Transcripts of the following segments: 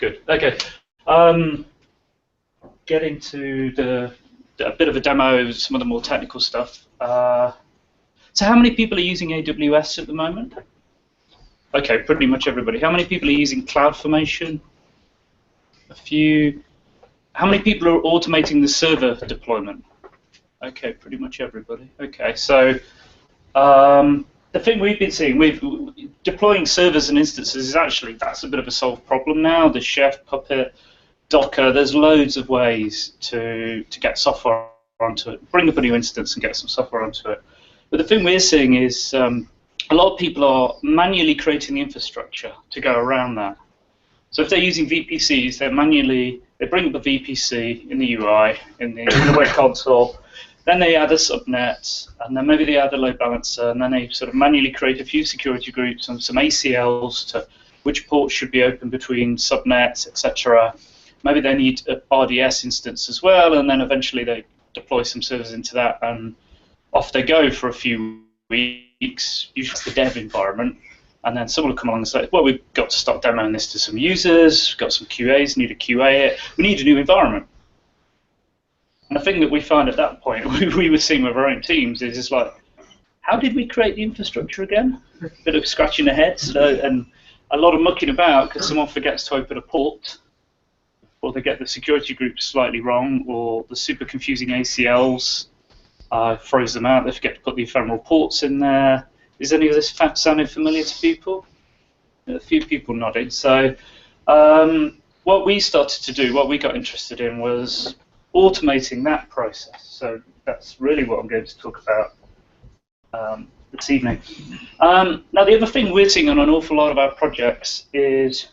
good. Okay. Get into a bit of a demo of some of the more technical stuff. So how many people are using AWS at the moment? Okay, pretty much everybody. How many people are using CloudFormation? A few. How many people are automating the server deployment? Okay, pretty much everybody. Okay, so the thing we've been seeing with deploying servers and instances is actually that's a bit of a solved problem now. The Chef, Puppet, Docker, there's loads of ways to get software onto it. Bring up a new instance and get some software onto it. But the thing we're seeing is a lot of people are manually creating the infrastructure to go around that. So if they're using VPCs, they bring up a VPC in the UI, in the web console, then they add a subnet, and then maybe they add a load balancer, and then they sort of manually create a few security groups and some ACLs to which ports should be open between subnets, etc. Maybe they need a RDS instance as well, and then eventually they deploy some servers into that, and off they go for a few weeks, usually it's the dev environment, and then someone will come along and say, well, we've got to start demoing this to some users, we've got some QAs, need to QA it, we need a new environment. And the thing that we find at that point, we were seeing with our own teams, is it's like, how did we create the infrastructure again? A bit of scratching the heads, and a lot of mucking about because someone forgets to open a port, or they get the security group slightly wrong, or the super confusing ACLs throws them out, they forget to put the ephemeral ports in there. Is any of this sounding familiar to people? A few people nodded. So what we started to do, what we got interested in was automating that process. So that's really what I'm going to talk about this evening. Now the other thing we're seeing on an awful lot of our projects is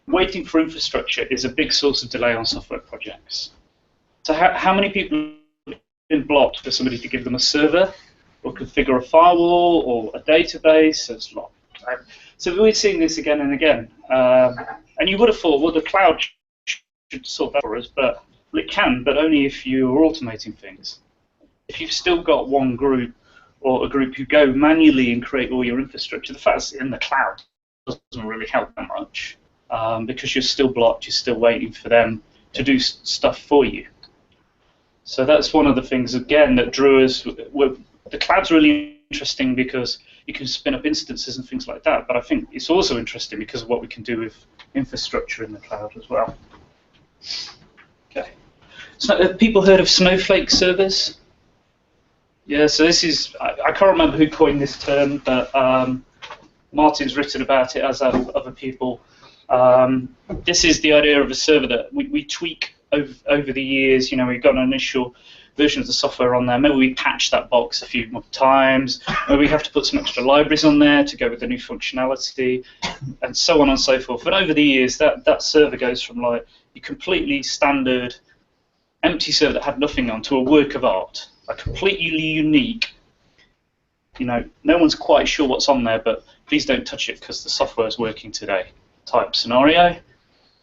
waiting for infrastructure is a big source of delay on software projects. So how many people have been blocked for somebody to give them a server or configure a firewall or a database? It's a lot. So we're seeing this again and again. And you would have thought, well, the cloud should sort that for us, but well, it can, but only if you're automating things. If you've still got one group or a group who go manually and create all your infrastructure, the fact it's in the cloud doesn't really help that much because you're still blocked, you're still waiting for them to do stuff for you. So that's one of the things, again, that drew us. The cloud's really interesting because you can spin up instances and things like that, but I think it's also interesting because of what we can do with infrastructure in the cloud as well. Okay. So have people heard of Snowflake servers? Yeah, so this is, I can't remember who coined this term, but Martin's written about it, as have other people. This is the idea of a server that we tweak over the years. You know, we've got an initial version of the software on there. Maybe we patch that box a few more times. Maybe we have to put some extra libraries on there to go with the new functionality, and so on and so forth. But over the years, that server goes from like a completely standard empty server that had nothing on to a work of art, a completely unique. You know, no one's quite sure what's on there, but please don't touch it because the software is working today type scenario.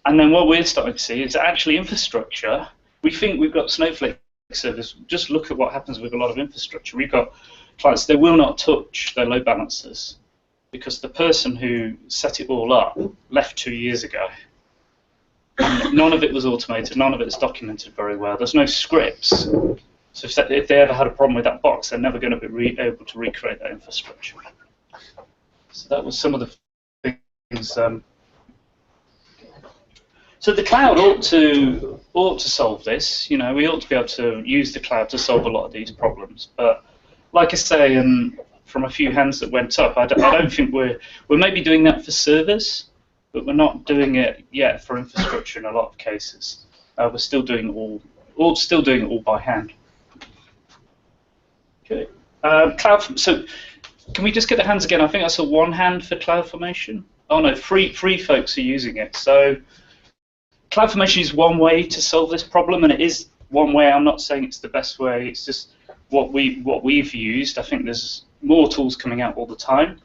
And then what we're starting to see is actually infrastructure. We think we've got Snowflake servers. Just look at what happens with a lot of infrastructure. We've got clients, they will not touch their load balancers because the person who set it all up left 2 years ago. And none of it was automated, none of it's documented very well. There's no scripts. So if they ever had a problem with that box, they're never going to be able to recreate that infrastructure. So that was some of the things. So the cloud ought to solve this. You know, we ought to be able to use the cloud to solve a lot of these problems. But like I say, from a few hands that went up, I don't think we're maybe doing that for servers, but we're not doing it yet for infrastructure in a lot of cases. We're still doing it all by hand. Okay. Cloud. So can we just get the hands again? I think I saw one hand for CloudFormation. Oh no, three folks are using it. So CloudFormation is one way to solve this problem, and it is one way. I'm not saying it's the best way. It's just what we've used. I think there's more tools coming out all the time.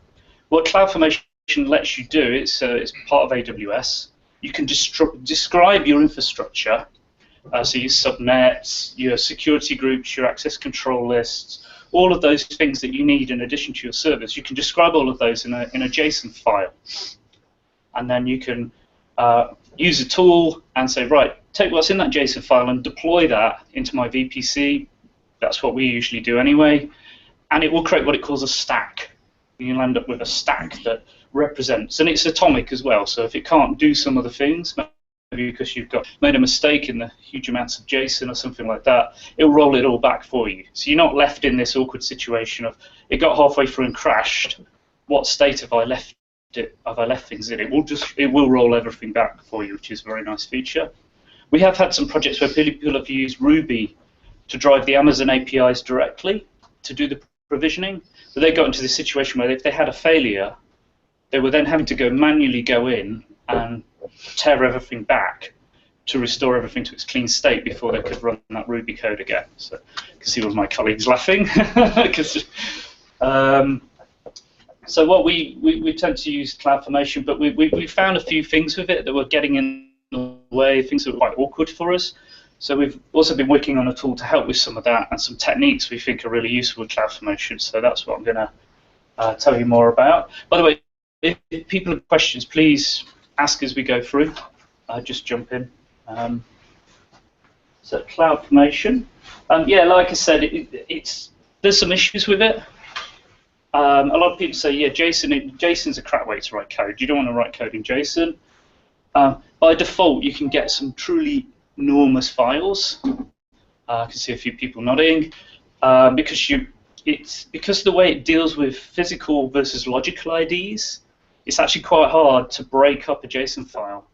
What CloudFormation lets you do, it's part of AWS. You can describe your infrastructure, so your subnets, your security groups, your access control lists, all of those things that you need in addition to your service. You can describe all of those in a JSON file, and then you can use a tool and say, right, take what's in that JSON file and deploy that into my VPC. That's what we usually do anyway. And it will create what it calls a stack. You'll end up with a stack that represents, and it's atomic as well. So if it can't do some of the things, maybe because you've made a mistake in the huge amounts of JSON or something like that, it'll roll it all back for you. So you're not left in this awkward situation of it got halfway through and crashed. What state have I left it? Have I left things in? It will roll everything back for you, which is a very nice feature. We have had some projects where people have used Ruby to drive the Amazon APIs directly to do the provisioning, but they got into this situation where if they had a failure, they were then having to manually go in and tear everything back to restore everything to its clean state before they could run that Ruby code again. So you can see one of my colleagues laughing. So what we tend to use CloudFormation, but we found a few things with it that were getting in the way, things that were quite awkward for us. So we've also been working on a tool to help with some of that and some techniques we think are really useful with CloudFormation. So that's what I'm going to tell you more about. By the way, if people have questions, please ask as we go through. Just jump in. So CloudFormation. Yeah, like I said, there's some issues with it. A lot of people say, yeah, JSON's a crap way to write code. You don't want to write code in JSON. By default, you can get some truly enormous files. I can see a few people nodding because the way it deals with physical versus logical IDs, it's actually quite hard to break up a JSON file,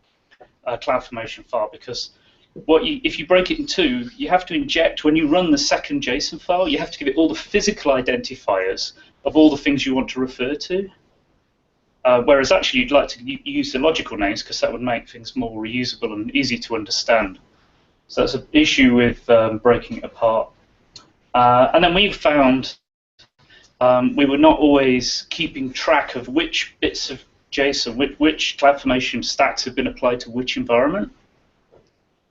a CloudFormation file, because if you break it in two, you have to inject, when you run the second JSON file, you have to give it all the physical identifiers of all the things you want to refer to. Whereas actually you'd like to use the logical names because that would make things more reusable and easy to understand. So that's an issue with breaking it apart. And then we found we were not always keeping track of which bits of JSON, which CloudFormation stacks have been applied to which environment.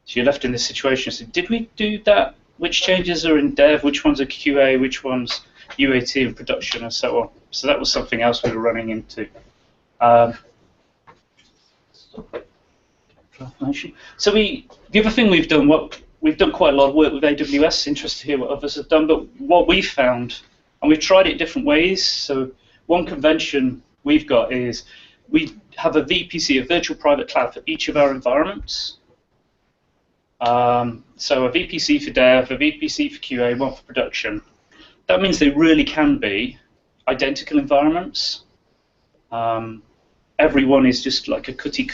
So you're left in this situation. So did we do that? Which changes are in dev? Which ones are QA? Which ones UAT and production, and so on? So that was something else we were running into. So the other thing we've done quite a lot of work with AWS. Interested to hear what others have done, but what we found, and we've tried it different ways. So one convention we've got is we have a VPC, a virtual private cloud, for each of our environments. So a VPC for dev, a VPC for QA, one for production. That means they really can be identical environments. Everyone is just like a cookie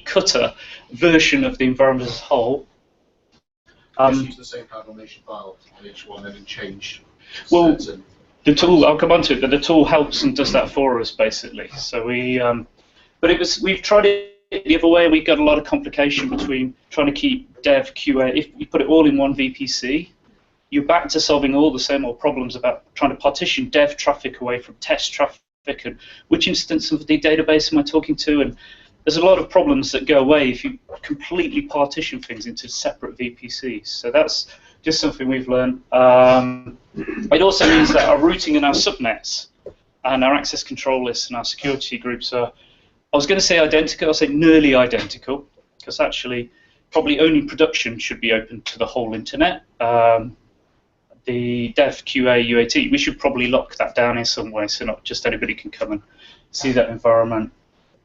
cutter version of the environment as a whole. Use the same CloudFormation file in each one and then change. Well, the tool, I'll come on to it, but the tool helps and does that for us basically. So we've tried it the other way. We got a lot of complication between trying to keep dev, QA. If you put it all in one VPC, you're back to solving all the same old problems about trying to partition dev traffic away from test traffic and which instance of the database am I talking to, and there's a lot of problems that go away if you completely partition things into separate VPCs. So that's just something we've learned. It also means that our routing and our subnets and our access control lists and our security groups are, I was going to say identical, I'll say nearly identical, because actually probably only production should be open to the whole internet. The dev, QA, UAT, we should probably lock that down in some way so not just anybody can come and see that environment.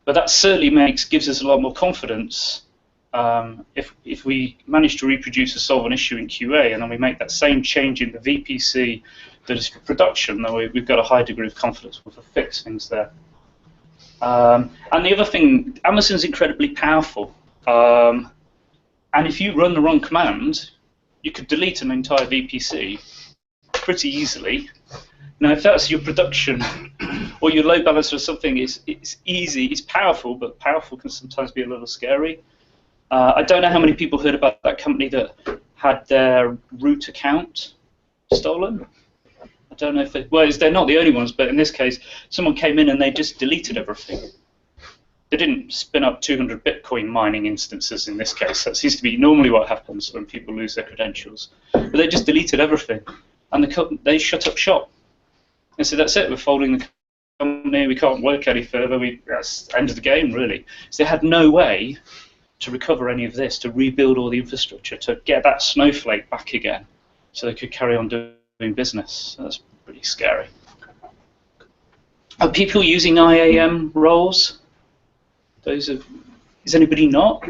But that certainly gives us a lot more confidence if we manage to reproduce or solve an issue in QA and then we make that same change in the VPC that is for production, then we've got a high degree of confidence we'll fix things there. And the other thing, Amazon's incredibly powerful. And if you run the wrong command, you could delete an entire VPC pretty easily. Now, if that's your production or your load balancer or something, it's easy, it's powerful, but powerful can sometimes be a little scary. I don't know how many people heard about that company that had their root account stolen. I don't know if they're not the only ones, but in this case, someone came in and they just deleted everything. They didn't spin up 200 Bitcoin mining instances in this case. That seems to be normally what happens when people lose their credentials. But they just deleted everything, and they shut up shop. And so that's it. We're folding the company, we can't work any further, that's the end of the game, really. So they had no way to recover any of this, to rebuild all the infrastructure, to get that Snowflake back again, so they could carry on doing business. So that's pretty scary. Are people using IAM roles? Is anybody not?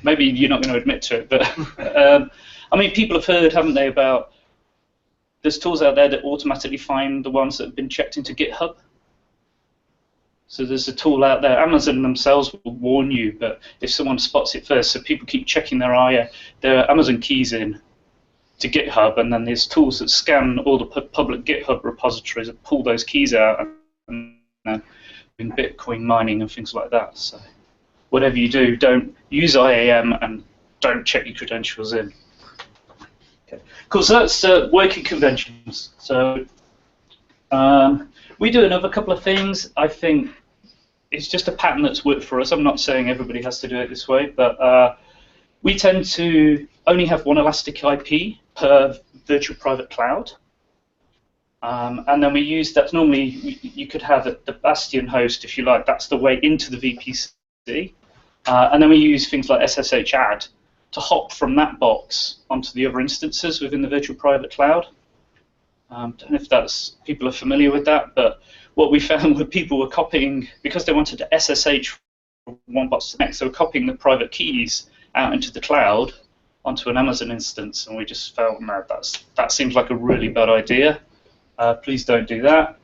Maybe you're not going to admit to it, but I mean, people have heard, haven't they, about there's tools out there that automatically find the ones that have been checked into GitHub. So there's a tool out there. Amazon themselves will warn you, but if someone spots it first, so people keep checking their Amazon keys in to GitHub, and then there's tools that scan all the public GitHub repositories and pull those keys out and doing Bitcoin mining and things like that. So whatever you do, don't use IAM and don't check your credentials in. Okay. Cool. So that's working conventions. So we do another couple of things. I think it's just a pattern that's worked for us. I'm not saying everybody has to do it this way, but we tend to only have one elastic IP per virtual private cloud. And then we use that. Normally, you could have the Bastion host, if you like. That's the way into the VPC. And then we use things like SSH add to hop from that box onto the other instances within the virtual private cloud. Don't know if people are familiar with that, but what we found were people were copying, because they wanted to SSH from one box to the next, they were copying the private keys out into the cloud onto an Amazon instance, and we just felt, no, that seems like a really bad idea. Please don't do that.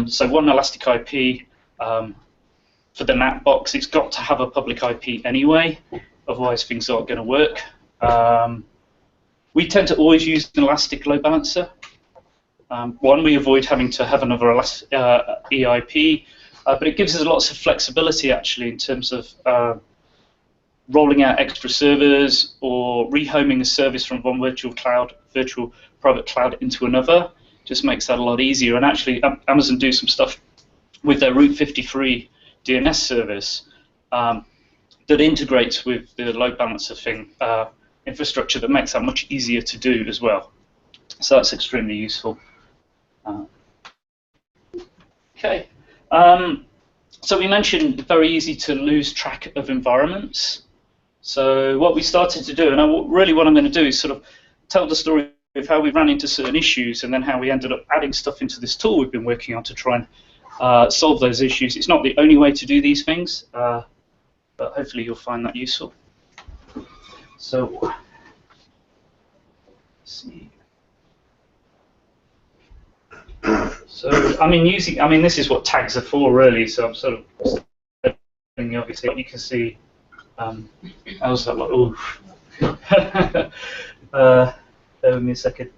So one elastic IP for the NAT box, it's got to have a public IP anyway, otherwise things aren't going to work. We tend to always use an elastic load balancer. One, we avoid having to have another EIP, but it gives us lots of flexibility actually in terms of rolling out extra servers or rehoming a service from one virtual private cloud into another. Just makes that a lot easier. And actually, Amazon do some stuff with their Route 53 DNS service that integrates with the load balancer infrastructure that makes that much easier to do as well. So that's extremely useful. Okay. So we mentioned very easy to lose track of environments. So what we started to do, and really what I'm going to do is sort of tell the story of how we ran into certain issues and then how we ended up adding stuff into this tool we've been working on to try and solve those issues. It's not the only way to do these things, but hopefully you'll find that useful. So, let's see. So, I mean, this is what tags are for, really. So I'm sort of, obviously, what you can see. I was like, oh. Bear with me a second.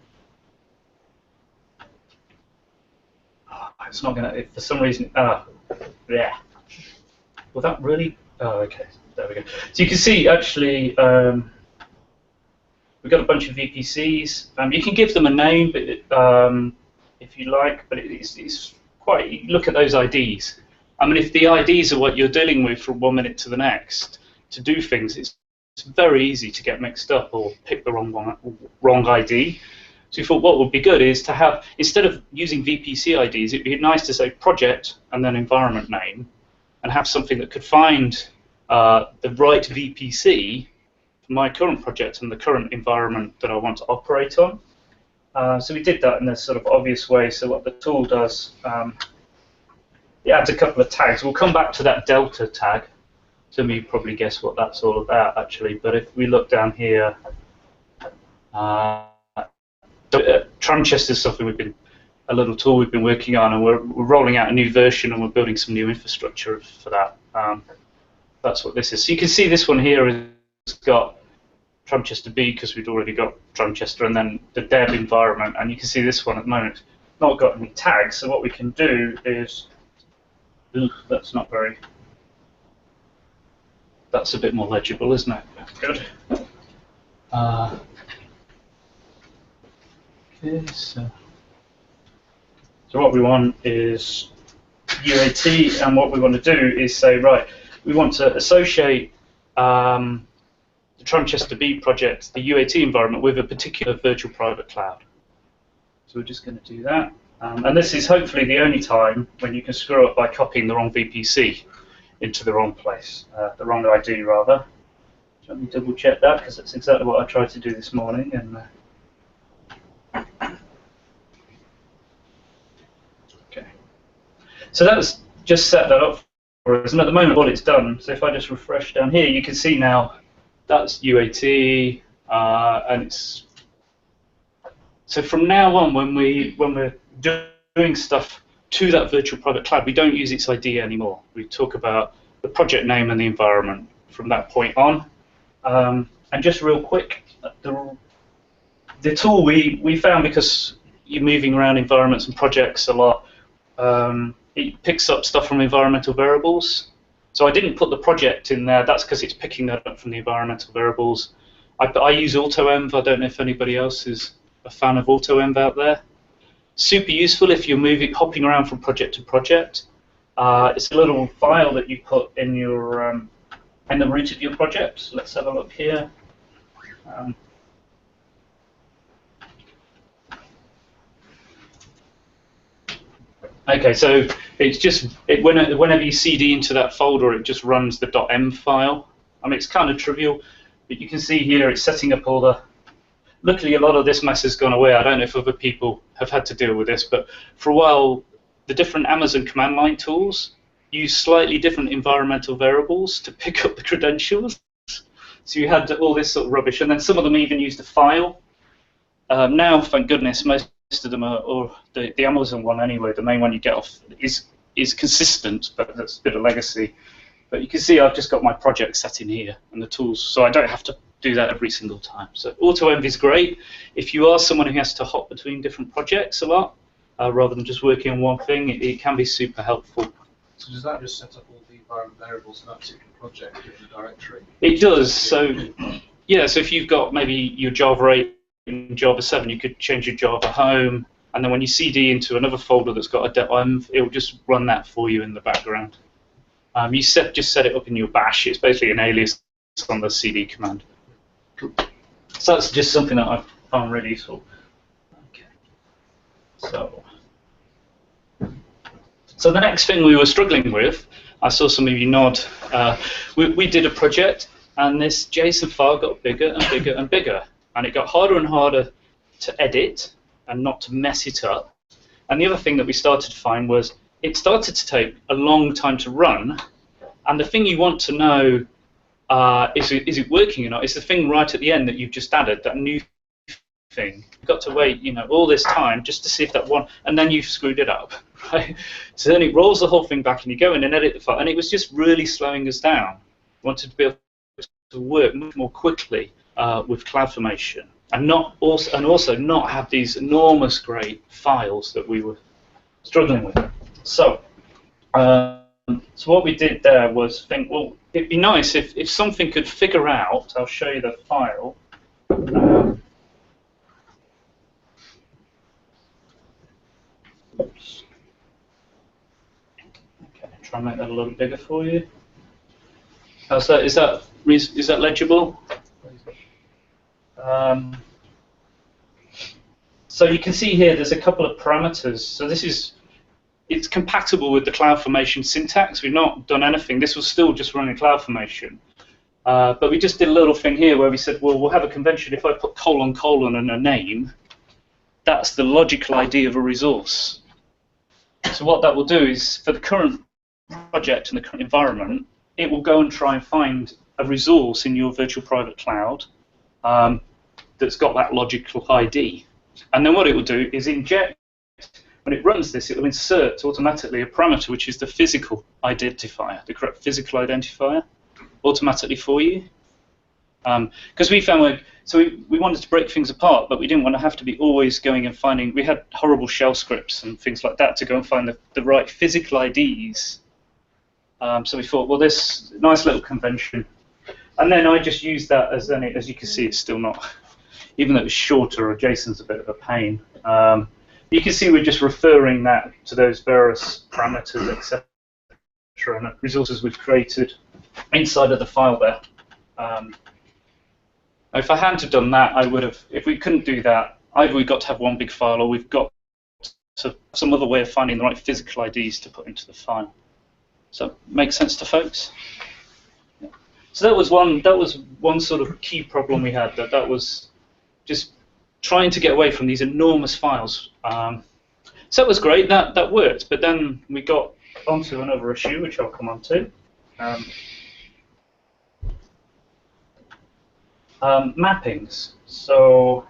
It's not going to, for some reason, yeah. Will that really? Oh, okay. There we go. So you can see, actually, we've got a bunch of VPCs. You can give them a name, but if you like, but it's quite, you look at those IDs. I mean, if the IDs are what you're dealing with from 1 minute to the next, to do things, it's very easy to get mixed up or pick the wrong ID. So we thought what would be good is to have, instead of using VPC IDs, it'd be nice to say project and then environment name, and have something that could find the right VPC for my current project and the current environment that I want to operate on. So we did that in a sort of obvious way. So what the tool does, it adds a couple of tags. We'll come back to that Delta tag. Some of you probably guess what that's all about, actually. But if we look down here, Tranchester is something a little tool we've been working on, and we're rolling out a new version, and we're building some new infrastructure for that. That's what this is. So you can see this one here has got Tranchester B because we'd already got Tranchester, and then the dev environment. And you can see this one at the moment not got any tags. So what we can do is, that's not very. That's a bit more legible, isn't it? Good. Okay, so what we want is UAT, and what we want to do is say, right, we want to associate the Tranchester B project, the UAT environment, with a particular virtual private cloud. So we're just going to do that. And this is hopefully the only time when you can screw up by copying the wrong VPC into the wrong place, the wrong ID rather. Let me double check that because that's exactly what I tried to do this morning. And okay, so that's just set that up for us. And at the moment, what it's done. So if I just refresh down here, you can see now that's UAT, and it's so from now on when we're doing stuff to that virtual private cloud, we don't use its ID anymore. We talk about the project name and the environment from that point on. And just real quick, the tool we found, because you're moving around environments and projects a lot, it picks up stuff from environmental variables. So I didn't put the project in there. That's because it's picking that up from the environmental variables. I use AutoEnv. I don't know if anybody else is a fan of AutoEnv out there. Super useful if you're hopping around from project to project. It's a little file that you put in your in the root of your project. So let's have a look here. Okay, so it's just whenever you CD into that folder, it just runs the .m file. I mean, it's kind of trivial, but you can see here it's setting up all the. Luckily, a lot of this mess has gone away. I don't know if other people have had to deal with this, but for a while, the different Amazon command line tools use slightly different environmental variables to pick up the credentials. So you had all this sort of rubbish, and then some of them even used a file. Now, thank goodness, most of them are, or the Amazon one anyway, the main one you get off is consistent, but that's a bit of legacy. But you can see I've just got my project set in here and the tools, so I don't have to do that every single time. So AutoEnv is great if you are someone who has to hop between different projects a lot, rather than just working on one thing. It can be super helpful. So does that just set up all the environment variables in that particular project in the directory? It does. So yeah, so if you've got maybe your Java 8 and Java 7, you could change your Java home, and then when you CD into another folder that's got a .env, it will just run that for you in the background. You just set it up in your bash. It's basically an alias on the CD command. So that's just something that I found really useful. Okay. So the next thing we were struggling with, I saw some of you nod. We did a project, and this JSON file got bigger and bigger and bigger, and it got harder and harder to edit and not to mess it up. And the other thing that we started to find was it started to take a long time to run, and the thing you want to know is it working or not? It's the thing right at the end that you've just added, that new thing. You've got to wait, all this time just to see if that one, and then you've screwed it up, right? So then it rolls the whole thing back, and you go in and edit the file, and it was just really slowing us down. We wanted to be able to work much more quickly with CloudFormation, and also not have these enormous great files that we were struggling with. So what we did there was think, well, it'd be nice if something could figure out. I'll show you the file. Oops. Okay, try and make that a little bigger for you. How's that? Is that legible? So you can see here there's a couple of parameters. So it's compatible with the CloudFormation syntax. We've not done anything. This was still just running CloudFormation. But we just did a little thing here where we said, well, we'll have a convention. If I put : and a name, that's the logical ID of a resource. So what that will do is, for the current project and the current environment, it will go and try and find a resource in your virtual private cloud that's got that logical ID. And then what it will do is inject, when it runs this, it will insert automatically a parameter which is the physical identifier, the correct physical identifier, automatically for you. Because we found, we wanted to break things apart, but we didn't want to have to be always going and finding, we had horrible shell scripts and things like that to go and find the right physical IDs. So we thought, well, this nice little convention. And then I just used that as you can see, it's still not, even though it's shorter, JSON's a bit of a pain. You can see we're just referring that to those various parameters, etc., and resources we've created inside of the file there. If I hadn't have done that, I would have. If we couldn't do that, either we've got to have one big file, or we've got So some other way of finding the right physical IDs to put into the file. So make sense to folks? Yeah. So that was one sort of key problem we had. That was just trying to get away from these enormous files. So that was great. That worked. But then we got onto another issue, which I'll come on to. Mappings. So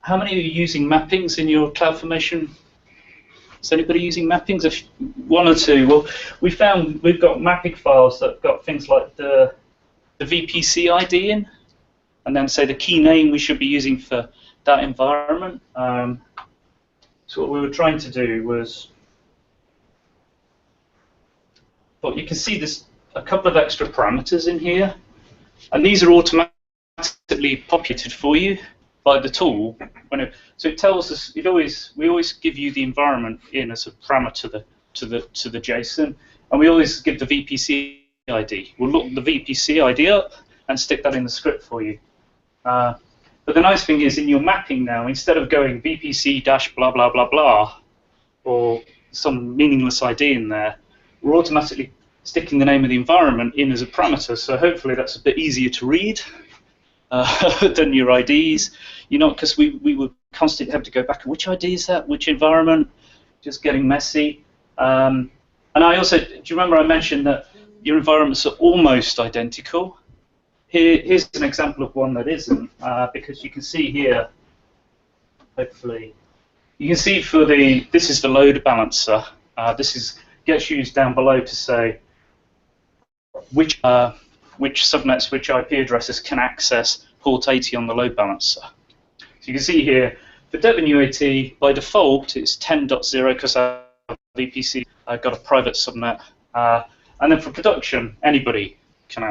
how many are you using mappings in your CloudFormation? Is anybody using mappings? If one or two. Well, we found we've got mapping files that have got things like the VPC ID in, and then say the key name we should be using for that environment. So what we were trying to do was, well, you can see there's a couple of extra parameters in here, and these are automatically populated for you by the tool. So it tells us we always give you the environment in as a parameter to the JSON, and we always give the VPC ID. We'll look the VPC ID up and stick that in the script for you. But the nice thing is in your mapping now, instead of going VPC dash blah blah blah blah or some meaningless ID in there, we're automatically sticking the name of the environment in as a parameter. So hopefully that's a bit easier to read than your IDs. Because we would constantly have to go back and which ID is that, which environment, just getting messy. And I also, do you remember I mentioned that your environments are almost identical? Here's an example of one that isn't, because you can see here, hopefully, you can see this is the load balancer. This gets used down below to say which subnets, which IP addresses can access port 80 on the load balancer. So you can see here, for dev and UAT, by default, it's 10.0 because I have VPC. I've got a private subnet. And then for production, anybody can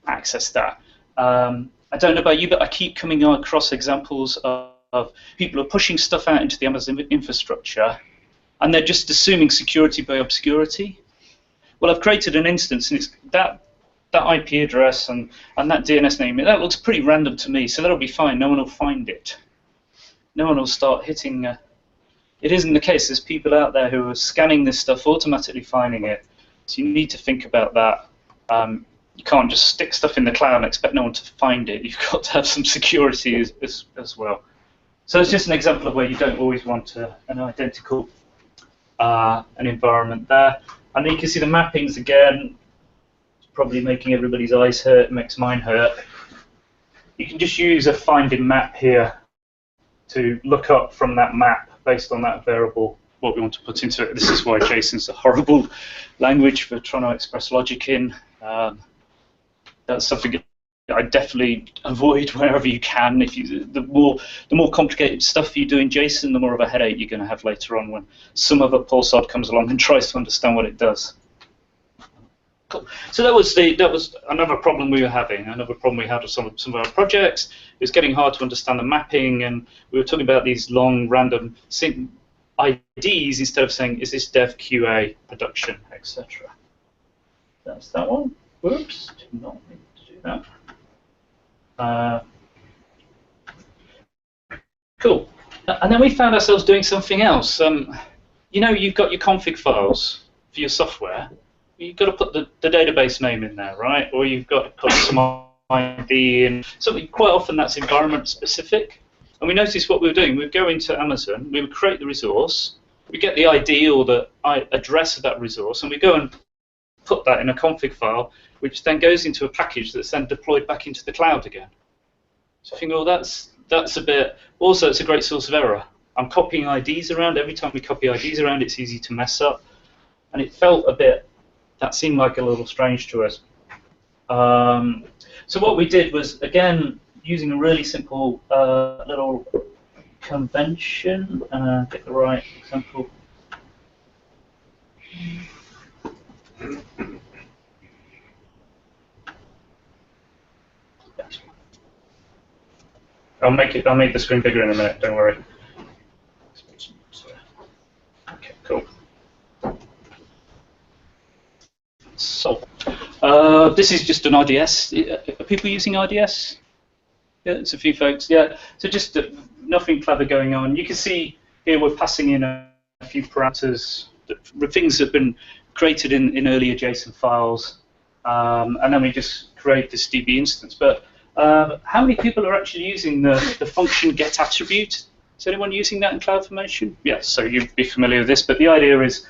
access that. I don't know about you, but I keep coming across examples of people who are pushing stuff out into the Amazon infrastructure, and they're just assuming security by obscurity. Well, I've created an instance, and it's that IP address and that DNS name, that looks pretty random to me, so that'll be fine. No one will find it. No one will start hitting. It isn't the case. There's people out there who are scanning this stuff, automatically finding it. So you need to think about that. You can't just stick stuff in the cloud and expect no one to find it. You've got to have some security as well. So it's just an example of where you don't always want an identical an environment there. And then you can see the mappings again. Probably making everybody's eyes hurt, makes mine hurt. You can just use a finding map here to look up from that map based on that variable what we want to put into it. This is why JSON's a horrible language for trying to express logic in. That's something I definitely avoid wherever you can. The more complicated stuff you do in JSON, the more of a headache you're going to have later on when some other pulsar comes along and tries to understand what it does. Cool. So that was another problem we were having. Another problem we had with some of our projects. It was getting hard to understand the mapping, and we were talking about these long random IDs instead of saying is this dev, QA, production, etc. That's that one. Whoops, did not mean to do that. Cool. And then we found ourselves doing something else. You've got your config files for your software. You've got to put the database name in there, right? Or you've got to put some ID in. So quite often that's environment specific. And we noticed what we were doing. We would go into Amazon, we would create the resource, we get the ID or the address of that resource, and we go and put that in a config file, which then goes into a package that's then deployed back into the cloud again. So you think, well, that's a bit. Also, it's a great source of error. I'm copying IDs around. Every time we copy IDs around, it's easy to mess up. And it felt a bit. That seemed like a little strange to us. So what we did was, again, using a really simple little convention. Get the right example. I'll make the screen bigger in a minute. Don't worry. Okay, cool. So, this is just an IDS. Are people using IDS? Yeah, it's a few folks. Yeah. So just nothing clever going on. You can see here we're passing in a few parameters, things that have been created in earlier JSON files, and then we just create this DB instance. But how many people are actually using the function getAttribute? Is anyone using that in CloudFormation? Yes, so you'd be familiar with this, but the idea is,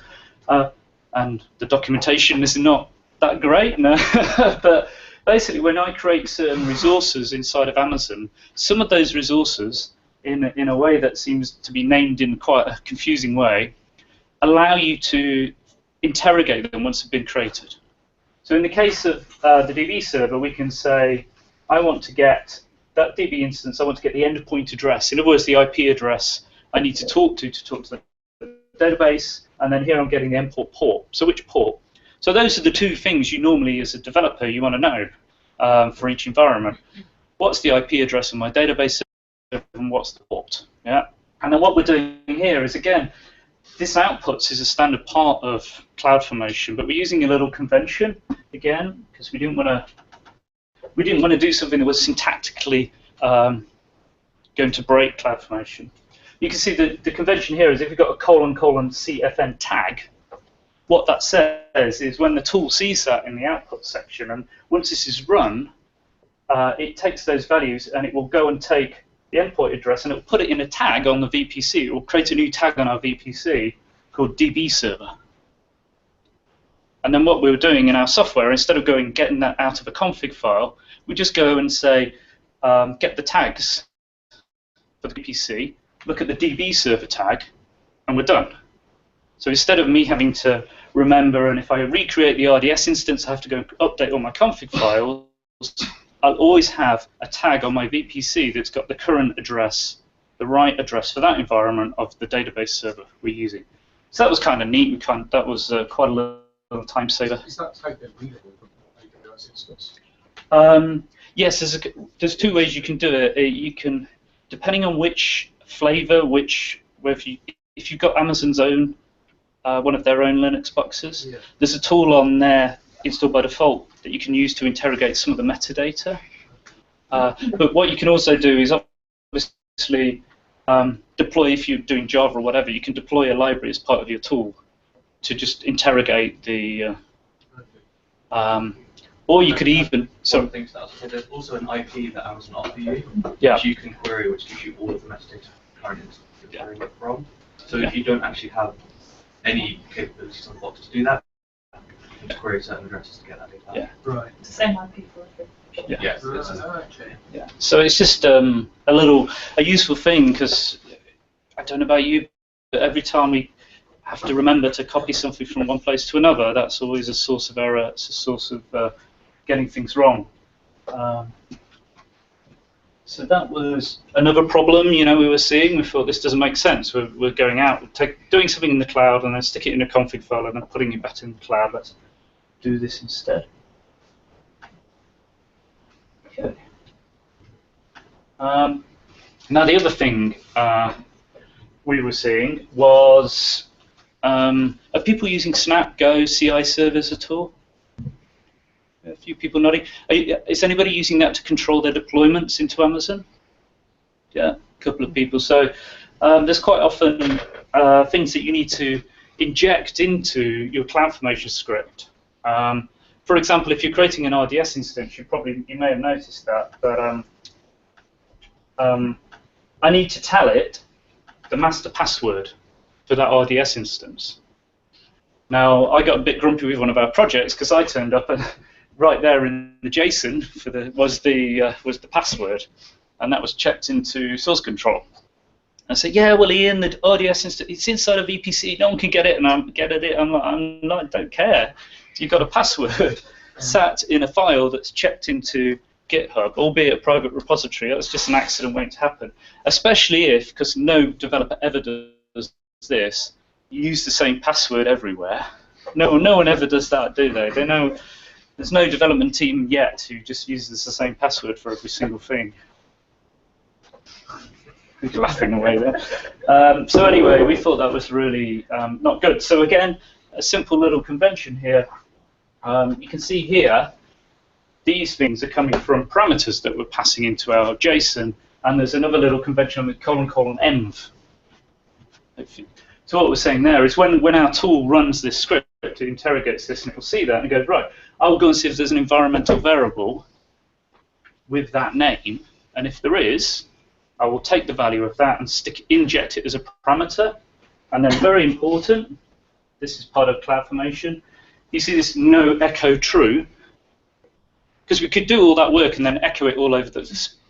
and the documentation is not that great, no, but basically when I create certain resources inside of Amazon, some of those resources, in a way that seems to be named in quite a confusing way, allow you to interrogate them once they've been created. So in the case of the DB server, we can say, I want to get that DB instance, I want to get the endpoint address. In other words, the IP address I need to talk to the database, and then here I'm getting the import port. So which port? So those are the two things you normally, as a developer, you want to know for each environment. What's the IP address of my database server, and what's the port? Yeah. And then what we're doing here is, again, this outputs is a standard part of CloudFormation, but we're using a little convention, again, because we didn't want to do something that was syntactically going to break CloudFormation. You can see the convention here is if you've got a : CFN tag, what that says is when the tool sees that in the output section, and once this is run, it takes those values and it will go and take the endpoint address and it will put it in a tag on the VPC. It will create a new tag on our VPC called DB server. And then what we were doing in our software, instead of getting that out of a config file, we just go and say, get the tags for the VPC, look at the DB server tag, and we're done. So instead of me having to remember, and if I recreate the RDS instance, I have to go and update all my config files, I'll always have a tag on my VPC that's got the current address, the right address for that environment of the database server we're using. So that was kind of neat. That was quite a little time saver. Is that tag then readable from AWS instance? Yes, there's two ways you can do it. You can, depending on which flavor, if you've got Amazon's own, one of their own Linux boxes, yeah, there's a tool on there installed by default that you can use to interrogate some of the metadata. But what you can also do is obviously deploy, if you're doing Java or whatever, you can deploy a library as part of your tool to just interrogate the. Or you could even. So there's also an IP that Amazon offers you, yeah, which you can query, which gives you all of the metadata current instance you're querying it from. So if you don't actually have any capabilities on the box to do that, you can query certain addresses to get that data. Yeah. Right. It's the same IP for everything. Yeah. Yes. Yeah. So it's just a useful thing, because I don't know about you, but every time we have to remember to copy something from one place to another, that's always a source of error. It's a source of getting things wrong. So that was another problem, we were seeing. We thought this doesn't make sense. We're going out, doing something in the cloud, and then stick it in a config file, and then putting it back in the cloud. Let's do this instead. Okay. Now the other thing we were seeing was, are people using Snap, Go, CI servers at all? A few people nodding. Is anybody using that to control their deployments into Amazon? Yeah, a couple of people. So there's quite often things that you need to inject into your CloudFormation script. For example, if you're creating an RDS instance, you may have noticed that, but I need to tell it the master password for that RDS instance. Now, I got a bit grumpy with one of our projects because I turned up and right there in the JSON was the password, and that was checked into source control. I said, yeah, well, Ian, the RDS instance, it's inside a VPC. No one can get it, and I don't care. You've got a password sat in a file that's checked into GitHub, albeit a private repository. That's just an accident waiting to happen. Especially if, because no developer ever does this, you use the same password everywhere. No one ever does that, do they? They know. There's no development team yet who just uses the same password for every single thing. You're laughing away there. So anyway, we thought that was really not good. So again, a simple little convention here. You can see here, these things are coming from parameters that we're passing into our JSON and there's another little convention with : env. So what we're saying there is when our tool runs this script, it interrogates this and it will see that and it goes, right, I will go and see if there's an environmental variable with that name, and if there is, I will take the value of that and inject it as a parameter. And then very important, this is part of CloudFormation, you see this no echo true, because we could do all that work and then echo it all over,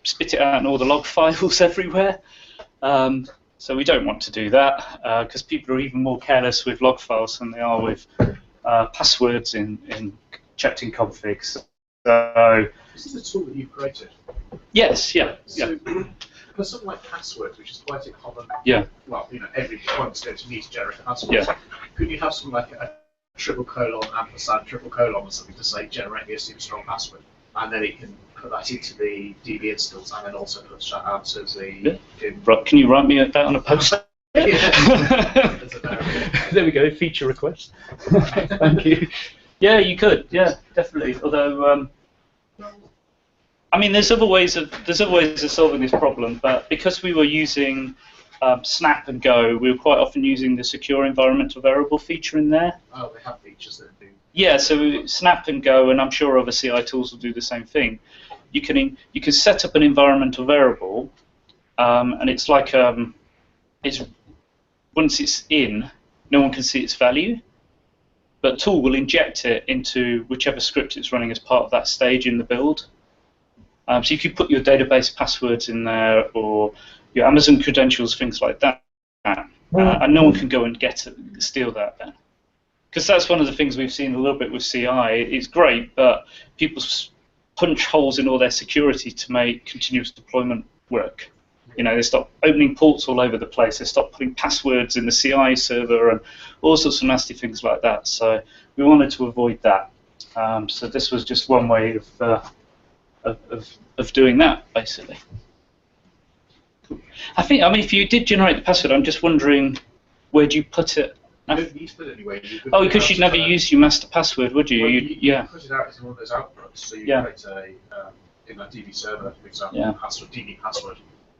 spit it out in all the log files everywhere. So we don't want to do that, because people are even more careless with log files than they are with passwords checked in configs. So, this is a tool that you've created. Yes, yeah. So, for something like passwords, which is quite a common, well, every point's going to need to generate a password. Yeah. Could you have something like a =, ampersand, =, or something to say generate me a super strong password, and then it can put that into the DB instance, and then also push that out as a. Right, can you write me that on a post? There we go. Feature request. Thank you. Yeah, you could. Yeah, definitely. Although, I mean, there's other ways of solving this problem, but because we were using Snap and Go, we were quite often using the secure environmental variable feature in there. Oh, they have features that do. Yeah, so Snap and Go, and I'm sure other CI tools will do the same thing. You can set up an environmental variable, and it's like once it's in, no one can see its value, but the tool will inject it into whichever script it's running as part of that stage in the build. So you could put your database passwords in there, or your Amazon credentials, things like that, and no one can go and steal that then. Because that's one of the things we've seen a little bit with CI. It's great, but people punch holes in all their security to make continuous deployment work. They stop opening ports all over the place. They stop putting passwords in the CI server and all sorts of nasty things like that. So we wanted to avoid that. So this was just one way of doing that, basically. Cool. I mean, if you did generate the password, I'm just wondering, where do you put it? You don't need to put it anywhere. Because you'd never use your master password, would you? Well, you put it out as one of those outputs. So you create in a DB server, for example, DB password.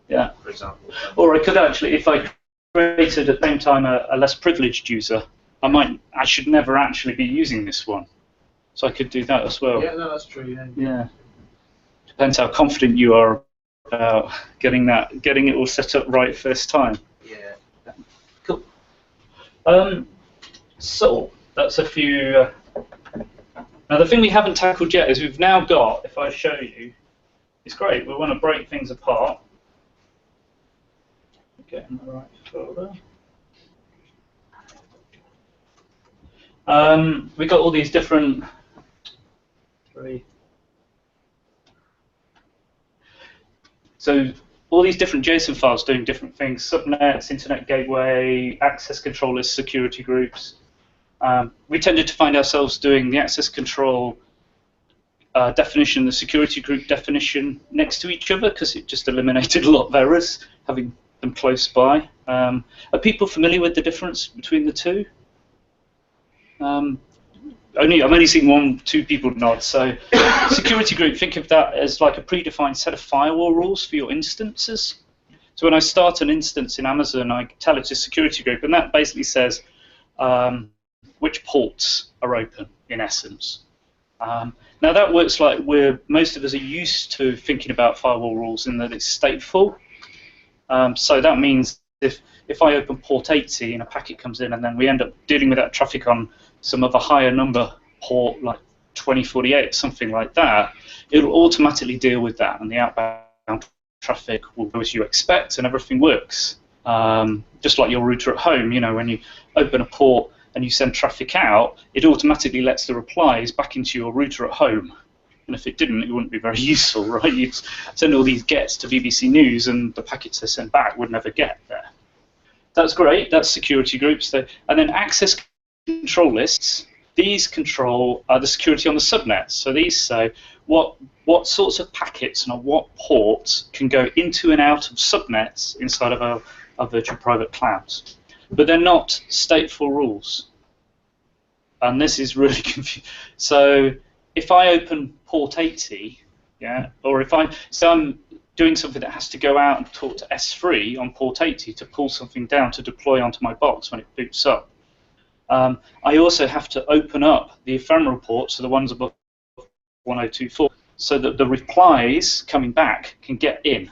Yeah. For example. Or I could actually, if I created at the same time a less privileged user, I should never actually be using this one. So I could do that as well. Yeah, no, that's true. Yeah. Depends how confident you are about getting it all set up right first time. Yeah. Cool. So that's a few. Now the thing we haven't tackled yet is we've now got. If I show you, it's great. We want to break things apart. Get in the right folder. We got all these different. So all these different JSON files doing different things: subnets, internet gateway, access control lists, security groups. We tended to find ourselves doing the access control definition, the security group definition next to each other because it just eliminated a lot of errors, having them close by. Are people familiar with the difference between the two? I'm only seeing 2 people nod. So security group, think of that as like a predefined set of firewall rules for your instances. So when I start an instance in Amazon, I tell it to security group, and that basically says which ports are open, in essence. Now that works like most of us are used to thinking about firewall rules in that it's stateful. So that means if I open port 80 and a packet comes in and then we end up dealing with that traffic on some other higher number port like 2048 or something like that, it'll automatically deal with that and the outbound traffic will go as you expect and everything works. Just like your router at home, when you open a port and you send traffic out, it automatically lets the replies back into your router at home. And if it didn't, it wouldn't be very useful, right? You'd send all these gets to BBC News and the packets they sent back would never get there. That's great, that's security groups. And then access control lists, these control the security on the subnets. So these say what sorts of packets and on what ports can go into and out of subnets inside of a virtual private clouds. But they're not stateful rules. And this is really confusing. So if I open port 80, or if I'm doing something that has to go out and talk to S3 on port 80 to pull something down to deploy onto my box when it boots up. I also have to open up the ephemeral ports, so the ones above 1024, so that the replies coming back can get in.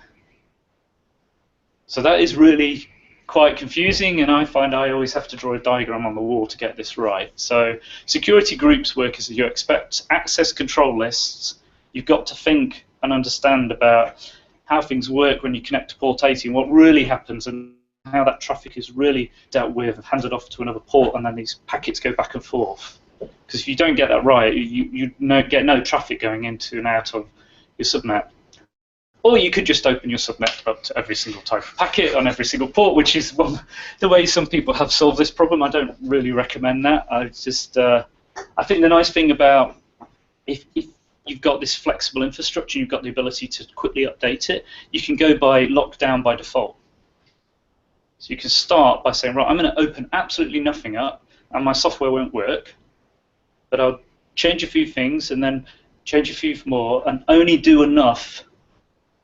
So that is really quite confusing, and I find I always have to draw a diagram on the wall to get this right. So security groups work as you expect. Access control lists, you've got to think and understand about how things work when you connect to port 80 and what really happens and how that traffic is really dealt with, handed off to another port, and then these packets go back and forth. Because if you don't get that right, you get no traffic going into and out of your subnet. Or you could just open your subnet up to every single type of packet on every single port, which is the way some people have solved this problem. I don't really recommend that. I think the nice thing about if you've got this flexible infrastructure, you've got the ability to quickly update it, you can go by lockdown by default. So you can start by saying, right, I'm going to open absolutely nothing up, and my software won't work, but I'll change a few things and then change a few more and only do enough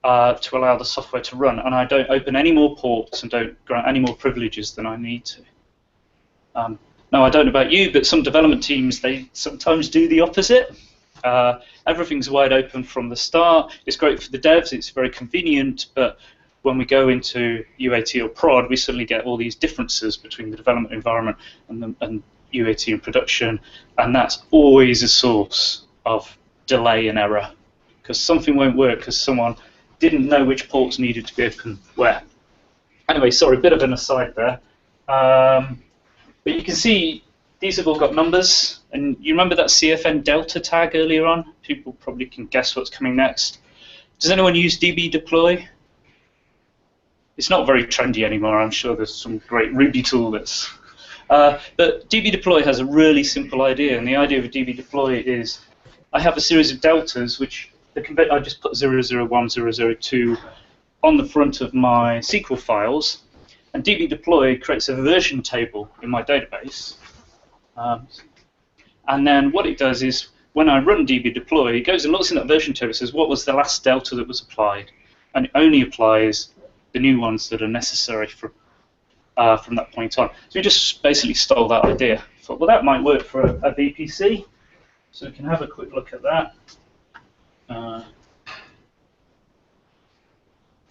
to allow the software to run, and I don't open any more ports and don't grant any more privileges than I need to. Now, I don't know about you, but some development teams, they sometimes do the opposite. Everything's wide open from the start. It's great for the devs, it's very convenient, but when we go into UAT or prod, we suddenly get all these differences between the development environment and UAT and production, and that's always a source of delay and error, because something won't work because someone didn't know which ports needed to be open where. Anyway, sorry, a bit of an aside there. But you can see these have all got numbers, and you remember that CFN delta tag earlier on? People probably can guess what's coming next. Does anyone use DB deploy? It's not very trendy anymore. I'm sure there's some great Ruby tool that's... but DB deploy has a really simple idea, and the idea of a DB deploy is I have a series of deltas which I just put 001, 002 on the front of my SQL files, and DB deploy creates a version table in my database. And then what it does is when I run DB deploy, it goes and looks in that version table and says what was the last delta that was applied, and it only applies the new ones that are necessary from that point on. So we just basically stole that idea. Thought, well, that might work for a VPC, so we can have a quick look at that.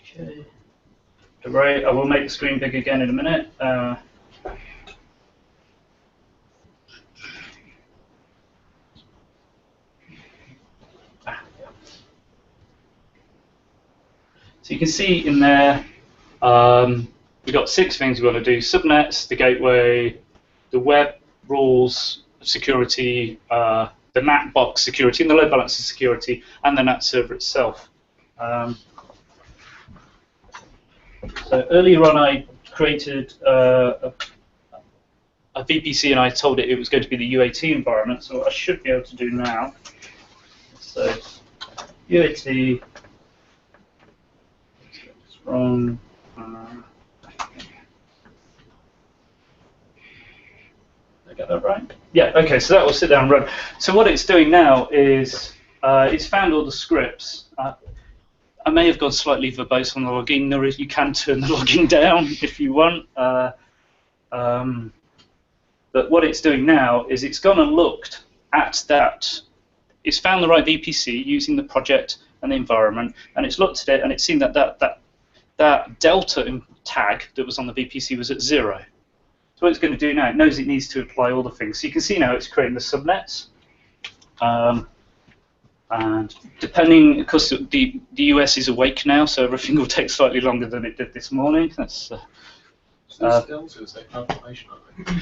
Okay. Right, I will make the screen big again in a minute. So you can see in there, we've got 6 things we want to do: subnets, the gateway, the web rules, security, the NAT box security, and the load balancer security, and the NAT server itself. So earlier on, I created a VPC, and I told it was going to be the UAT environment. So what I should be able to do now, so UAT from did I get that right? Yeah, okay, so that will sit down and run. So what it's doing now is it's found all the scripts. I may have gone slightly verbose on the logging, or you can turn the logging down if you want. But what it's doing now is it's gone and looked at that. It's found the right VPC using the project and the environment, and it's looked at it and it's seen that that delta tag that was on the VPC was at 0. So what it's going to do now, it knows it needs to apply all the things. So you can see now it's creating the subnets. And depending, of course, the US is awake now, so everything will take slightly longer than it did this morning. That's. So these deltas, they're CloudFormation, aren't they?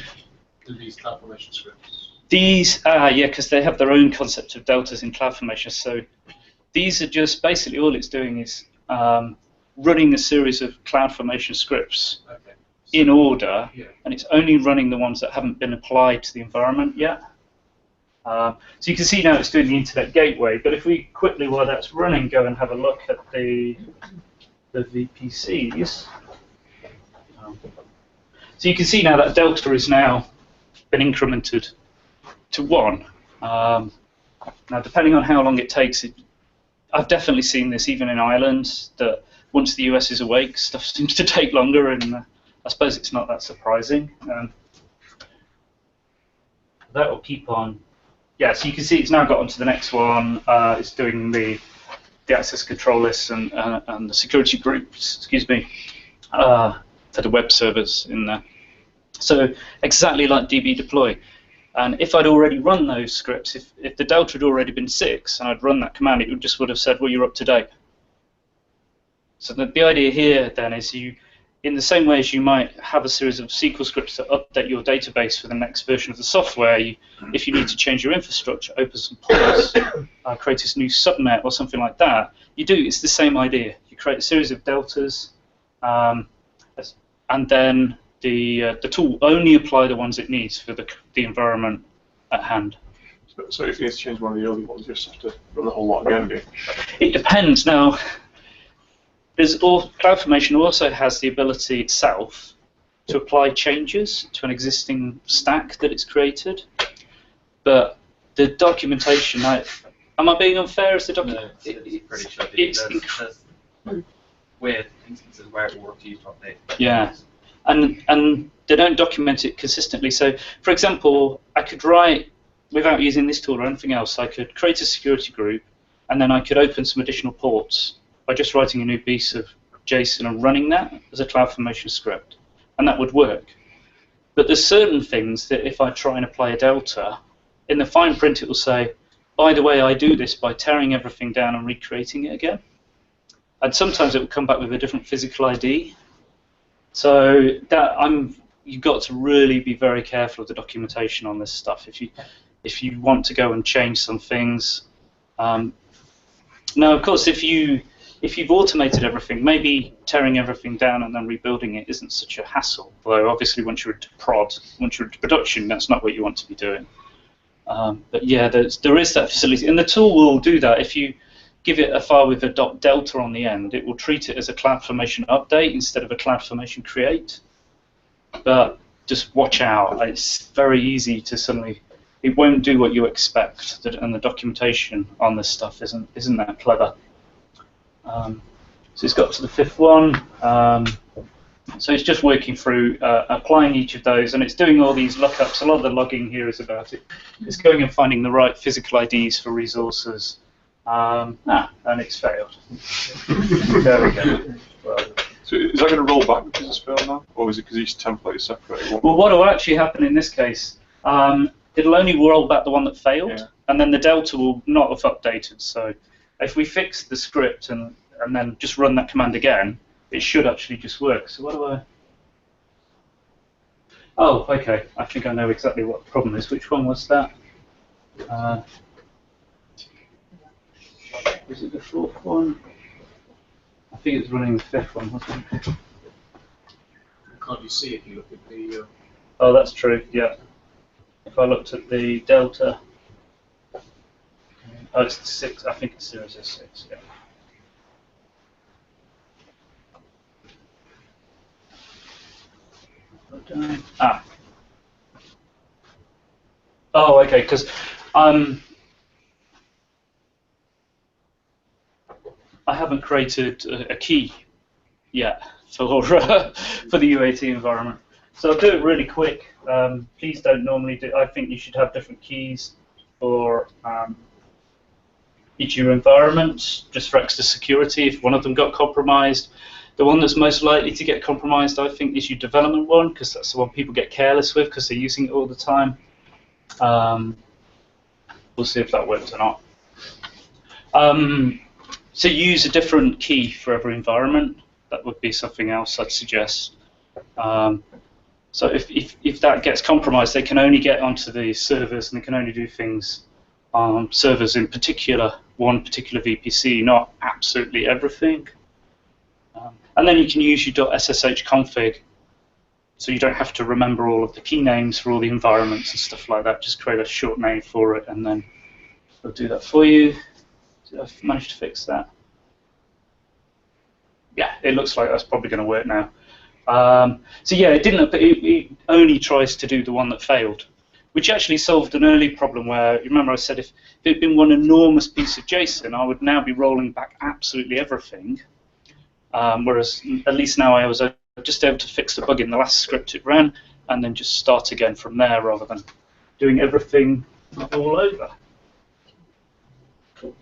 Do these CloudFormation scripts? These, yeah, because they have their own concept of deltas in CloudFormation. So these are just basically all it's doing is running a series of CloudFormation scripts in order, and it's only running the ones that haven't been applied to the environment yet. So you can see now it's doing the internet gateway, but if we quickly, while that's running, go and have a look at the VPCs. So you can see now that delta is now been incremented to 1. Now, depending on how long it takes I've definitely seen this even in Ireland, that once the US is awake, stuff seems to take longer, and I suppose it's not that surprising. That will keep on. Yeah, so you can see it's now got onto the next one. It's doing the access control lists and the security groups, excuse me, for the web servers in there. So exactly like DB deploy. And if I'd already run those scripts, if the delta had already been 6 and I'd run that command, it would have said, well, you're up to date. So the idea here then is you, in the same way as you might have a series of SQL scripts that update your database for the next version of the software, if you need to change your infrastructure, open some ports, create this new subnet or something like that, it's the same idea. You create a series of deltas, and then the tool will only apply the ones it needs for the environment at hand. So if you need to change one of the early ones, you just have to run the whole lot again, do you? It depends. Now, CloudFormation also has the ability itself to apply changes to an existing stack that it's created, but the documentation, am I being unfair as the document? No, it's pretty shoddy. There's weird instances where it will refuse to update. Yeah, and they don't document it consistently. So, for example, I could write, without using this tool or anything else, I could create a security group, and then I could open some additional ports by just writing a new piece of JSON and running that as a CloudFormation script, and that would work. But there's certain things that if I try and apply a delta, in the fine print it will say, by the way, I do this by tearing everything down and recreating it again. And sometimes it will come back with a different physical ID. So you've got to really be very careful of the documentation on this stuff. If you want to go and change some things. Now, of course, if you've automated everything, maybe tearing everything down and then rebuilding it isn't such a hassle. Although obviously once you're into production, that's not what you want to be doing. But yeah, there is that facility, and the tool will do that. If you give it a file with a .delta on the end, it will treat it as a CloudFormation update instead of a CloudFormation create. But just watch out. It's very easy to suddenly, it won't do what you expect, and the documentation on this stuff isn't that clever. So it's got to the 5th one. So it's just working through applying each of those, and it's doing all these lookups. A lot of the logging here is about it. It's going and finding the right physical IDs for resources. And it's failed. There we go. Well, so is that going to roll back because it's failed now, or is it because each template is separate? Well, what will actually happen in this case, it'll only roll back the one that failed, yeah. And then the delta will not have updated. So if we fix the script and then just run that command again, it should actually just work. So what do I... Oh, okay. I think I know exactly what the problem is. Which one was that? Was it the 4th one? I think it was running the 5th one, wasn't it? Can't you see if you look at the... Oh, that's true, yeah. If I looked at the delta... Oh, it's the 6. I think it's 006, yeah. Oh, okay, because I haven't created a key yet for the UAT environment. So I'll do it really quick. Please don't normally do. I think you should have different keys for each of your environments, just for extra security. If one of them got compromised, the one that's most likely to get compromised, I think, is your development one, because that's the one people get careless with because they're using it all the time. We'll see if that works or not. So use a different key for every environment. That would be something else I'd suggest. So if that gets compromised, they can only get onto the servers, and they can only do things on servers in particular, one particular VPC, not absolutely everything. And then you can use your .ssh config, so you don't have to remember all of the key names for all the environments and stuff like that. Just create a short name for it, and then it'll do that for you. Did I manage to fix that? Yeah, it looks like that's probably going to work now. So yeah, it didn't. It only tries to do the one that failed. which actually solved an early problem where, you remember I said if it had been one enormous piece of JSON, I would now be rolling back absolutely everything, whereas at least now I was just able to fix the bug in the last script it ran, and then just start again from there rather than doing everything all over. Cool.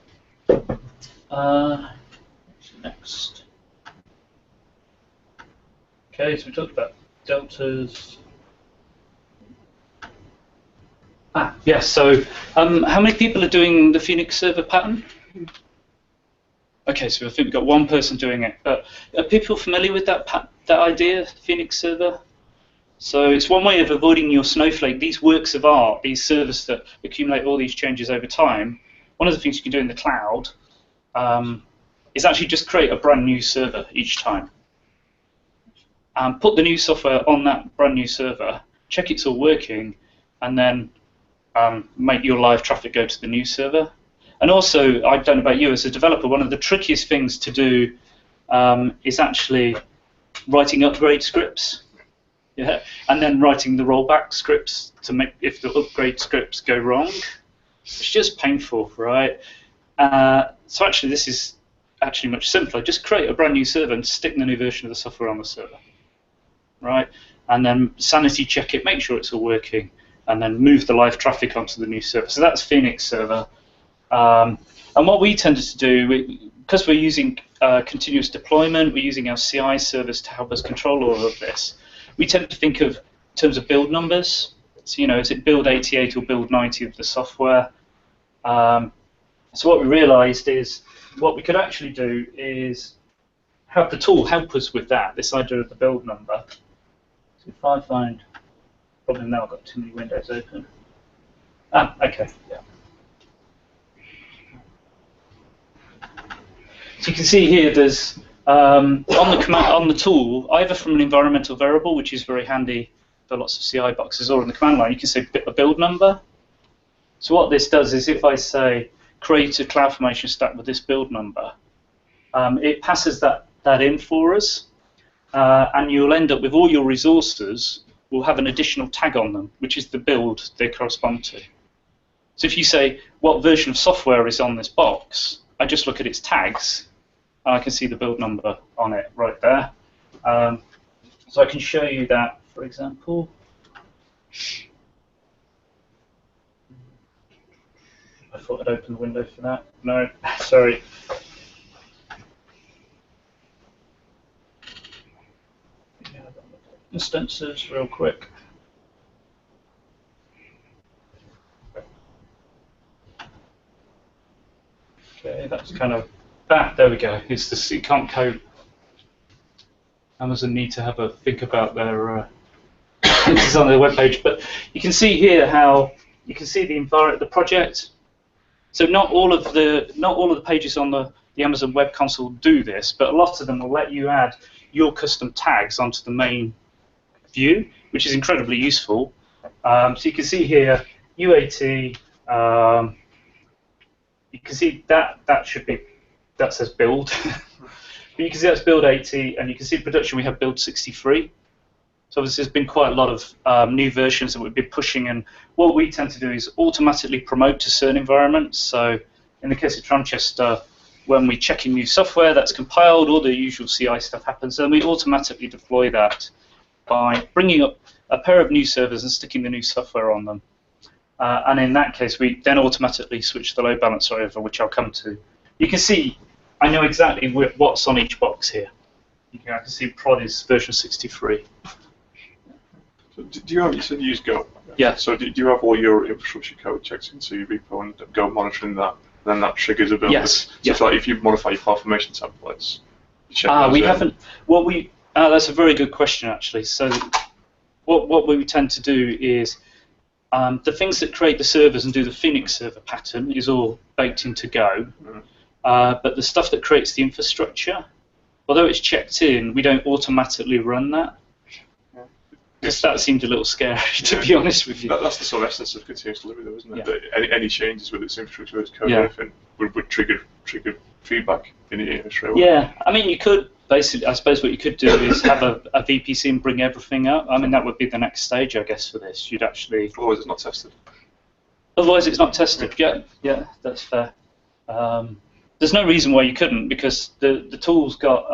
Next. Okay, so we talked about deltas. Yes, so how many people are doing the Phoenix server pattern? Okay, so I think we've got one person doing it. Are people familiar with that idea, Phoenix server? So it's one way of avoiding your Snowflake, these works of art, these servers that accumulate all these changes over time. One of the things you can do in the cloud is actually just create a brand new server each time. Put the new software on that brand new server, check it's all working, and then make your live traffic go to the new server. And also, I don't know about you, as a developer, one of the trickiest things to do is actually writing upgrade scripts. Yeah, and then writing the rollback scripts to make if the upgrade scripts go wrong. It's just painful, right? So actually, this is actually much simpler. Just create a brand new server and stick the new version of the software on the server, right? And then sanity check it, make sure it's all working, and then move the live traffic onto the new server. So that's Phoenix server. And what we tended to do, because we're using continuous deployment, we're using our CI servers to help us control all of this. We tend to think of in terms of build numbers. So, is it build 88 or build 90 of the software? So what we realized is what we could actually do is have the tool help us with that, this idea of the build number. So if I find, probably now I've got too many windows open. Okay, yeah. So you can see here there's on the tool, either from an environmental variable, which is very handy for lots of CI boxes, or in the command line, you can say a build number. So what this does is if I say create a CloudFormation stack with this build number, it passes that in for us, and you'll end up with all your resources will have an additional tag on them, which is the build they correspond to. So if you say what version of software is on this box, I just look at its tags, and I can see the build number on it right there. So I can show you that, for example. I thought I'd open the window for that. No, sorry. Instances, real quick. Okay, that's kind of that. There we go. It's the you can't code. Amazon need to have a think about their this is on their webpage, but you can see here how you can see the project. So not all of the pages on the Amazon Web Console do this, but a lot of them will let you add your custom tags onto the main view, which is incredibly useful. So you can see here UAT. You can see that says build. But you can see that's build 80, and you can see in production we have build 63. So obviously there's been quite a lot of new versions that we've been pushing, and what we tend to do is automatically promote to certain environments. So in the case of Tranchester, when we check in new software that's compiled, all the usual CI stuff happens, and we automatically deploy that by bringing up a pair of new servers and sticking the new software on them. And in that case, we then automatically switch the load balancer over, which I'll come to. You can see, I know exactly what's on each box here. I can see prod is version 63. So do you have, you said you use Go? Yeah. So do you have all your infrastructure code checked into your repo and Go monitoring that, then that triggers a build? Yes. So Yeah. it's like if you modify your CloudFormation templates, you check those We in. haven't. That's a very good question, actually. So what we tend to do is the things that create the servers and do the Phoenix server pattern is all baked into Go. But the stuff that creates the infrastructure, although it's checked in, we don't automatically run that. Because that seemed a little scary, to be honest with you. That's the sort of essence of continuous delivery, though, isn't it? Yeah. That any changes with its infrastructure, its code, Yeah. anything would trigger feedback in straight away. Yeah, I mean, you could. basically, I suppose what you could do is have a VPC and bring everything up. I mean, that would be the next stage, I guess, for this. You'd actually. Otherwise, it's not tested. Otherwise, it's not tested. Yeah, that's fair. There's no reason why you couldn't, because the tool's got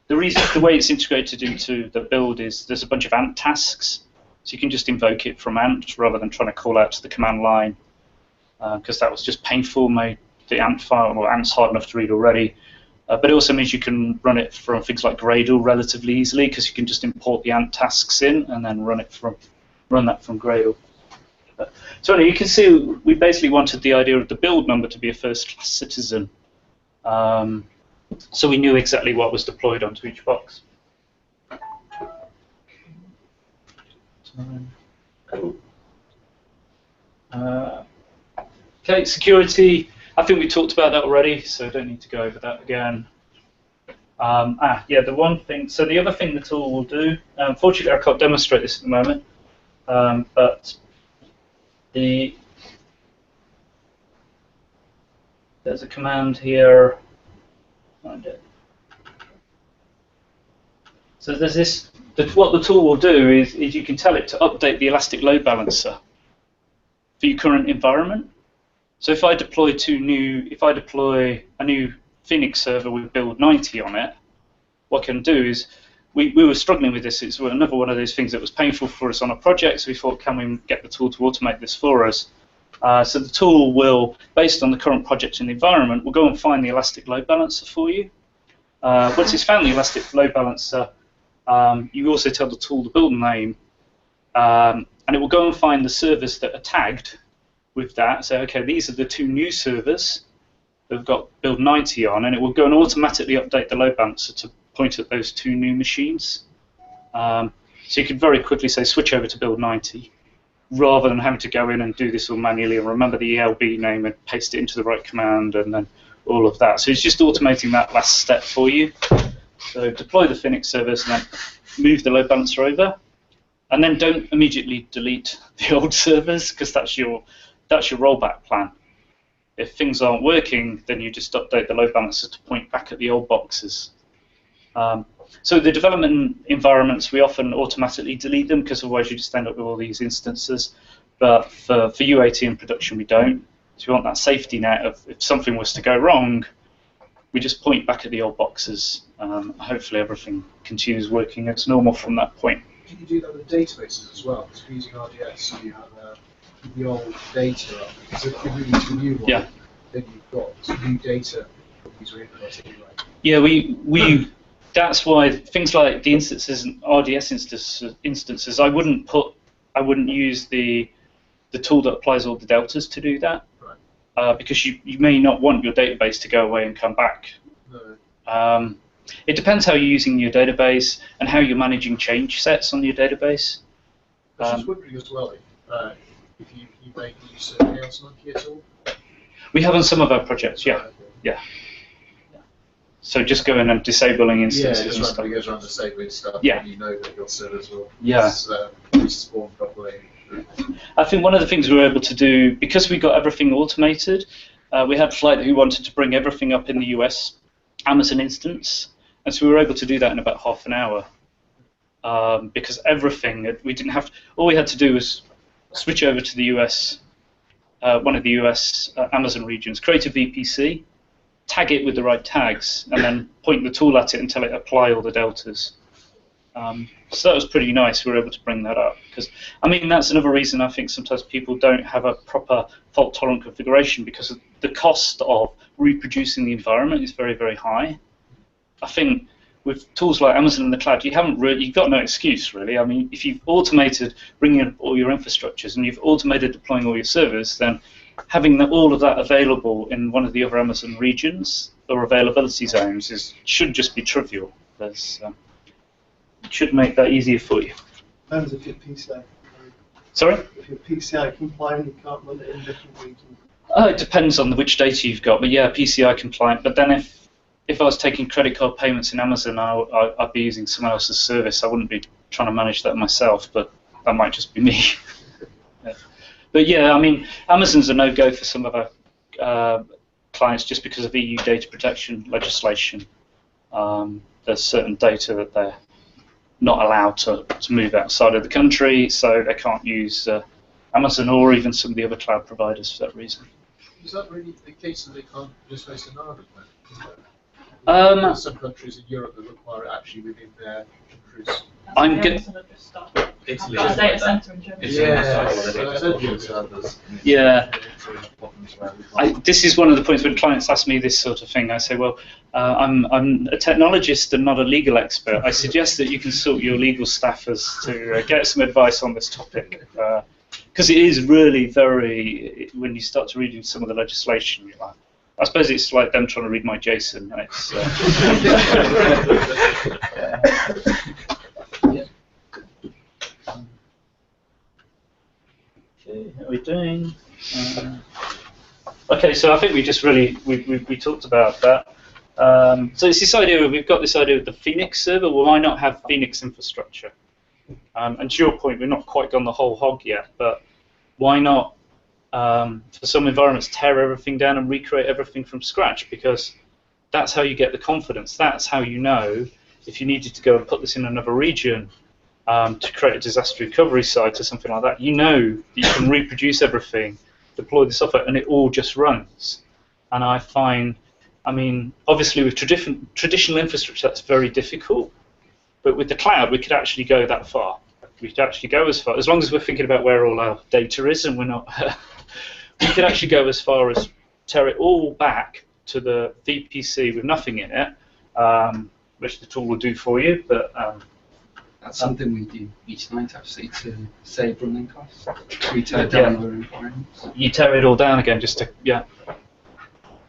the way it's integrated into the build is there's a bunch of Ant tasks, so you can just invoke it from Ant rather than trying to call out to the command line, because that was just painful. Made the Ant file, well, Ant's hard enough to read already. But it also means you can run it from things like Gradle relatively easily, because you can just import the Ant tasks in and then run that from Gradle. So anyway, you can see we basically wanted the idea of the build number to be a first-class citizen, so we knew exactly what was deployed onto each box. Okay, security. I think we talked about that already, so I don't need to go over that again. Yeah, the one thing. So the other thing the tool will do. Unfortunately, I can't demonstrate this at the moment, but there's a command here. Find it. So there's this. What the tool will do is you can tell it to update the elastic load balancer for your current environment. So if I deploy a new Phoenix server with build 90 on it, what I can do is we were struggling with this. It's another one of those things that was painful for us on a project. So we thought, can we get the tool to automate this for us? So the tool will, based on the current project and the environment, will go and find the elastic load balancer for you. Once it's found the elastic load balancer, you also tell the tool the build name, and it will go and find the servers that are tagged with that. So, okay, these are the two new servers that have got build 90 on, and it will go and automatically update the load balancer to point at those two new machines. So you can very quickly say switch over to build 90, rather than having to go in and do this all manually and remember the ELB name and paste it into the right command and then all of that. So it's just automating that last step for you. So deploy the Phoenix servers and then move the load balancer over, and then don't immediately delete the old servers, because that's your rollback plan. If things aren't working, then you just update the load balancer to point back at the old boxes. So the development environments, we often automatically delete them, because otherwise you just end up with all these instances. But for UAT and production, we don't. So we want that safety net of if something was to go wrong, we just point back at the old boxes. Hopefully everything continues working as normal from that point. You can do that with databases as well, because we're using RDS, so you have the old data up. So if you move to a new one, then you've got new data from user input anyway. Yeah, that's why things like the instances and RDS instances, I wouldn't use the tool that applies all the deltas to do that, because you may not want your database to go away and come back. No. It depends how you're using your database and how you're managing change sets on your database. I was just wondering as well if you make use of Chaos Monkey at all? We have on some of our projects, yeah. Okay. Yeah. So just going and disabling instances. Yeah, just randomly goes around disabling stuff, yeah. And you know that your servers will respawn properly. I think one of the things we were able to do, because we got everything automated, we had Flight who wanted to bring everything up in the US Amazon instance, and so we were able to do that in about half an hour. Because everything, we didn't have to, all we had to do was switch over to the US, one of the US Amazon regions, create a VPC, tag it with the right tags, and then point the tool at it and tell it apply all the deltas. So that was pretty nice. We were able to bring that up, because I mean that's another reason I think sometimes people don't have a proper fault-tolerant configuration, because the cost of reproducing the environment is very, very high. I think with tools like Amazon in the cloud, you've got no excuse really. I mean, if you've automated bringing up all your infrastructures and you've automated deploying all your servers, then having all of that available in one of the other Amazon regions or availability zones should just be trivial. It should make that easier for you. Depends if you're PCI. Sorry? If you're PCI compliant, you can't run it in different regions. It depends on which data you've got, but yeah, PCI compliant. But then if I was taking credit card payments in Amazon, I'd be using someone else's service. I wouldn't be trying to manage that myself, but that might just be me. Yeah. But yeah, I mean, Amazon's a no-go for some of our clients just because of EU data protection legislation. There's certain data that they're not allowed to move outside of the country, so they can't use Amazon or even some of the other cloud providers for that reason. Is that really the case that they can't just host in Ireland then? There's some countries in Europe that require it actually within their countries. I'm good. Italy I've got a is data like centre in Germany. Yeah. This is one of the points when clients ask me this sort of thing. I say, well, I'm a technologist and not a legal expert. I suggest that you consult your legal staffers to get some advice on this topic. Because it is really very, when you start to read some of the legislation, you're like, I suppose it's like them trying to read my JSON. It's, okay, how are we doing? Okay, so I think we just really we talked about that. So it's this idea. We've got this idea of the Phoenix server. Well, why not have Phoenix infrastructure? And to your point, we've not quite gone the whole hog yet, but why not? For some environments, tear everything down and recreate everything from scratch, because that's how you get the confidence. That's how you know if you needed to go and put this in another region to create a disaster recovery site or something like that. You know that you can reproduce everything, deploy the software, and it all just runs. And I find, I mean, obviously with traditional infrastructure, that's very difficult. But with the cloud, we could actually go that far. We could actually go as far, as long as we're thinking about where all our data is, and we're not. We could actually go as far as tear it all back to the VPC with nothing in it, which the tool will do for you. But that's something we do each night, actually, to save running costs. We tear down our environments. You tear it all down again, just to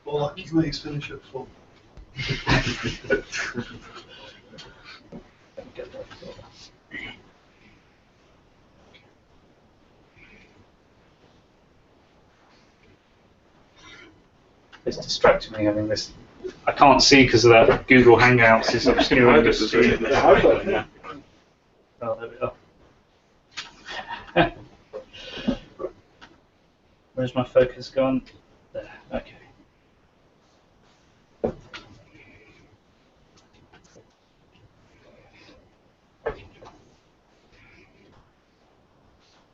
Or like Kubernetes finish at full. It's distracting me having this. I can't see because of that Google Hangouts. I'm just going to run this. Oh, there we go. Where's my focus gone? There. Okay.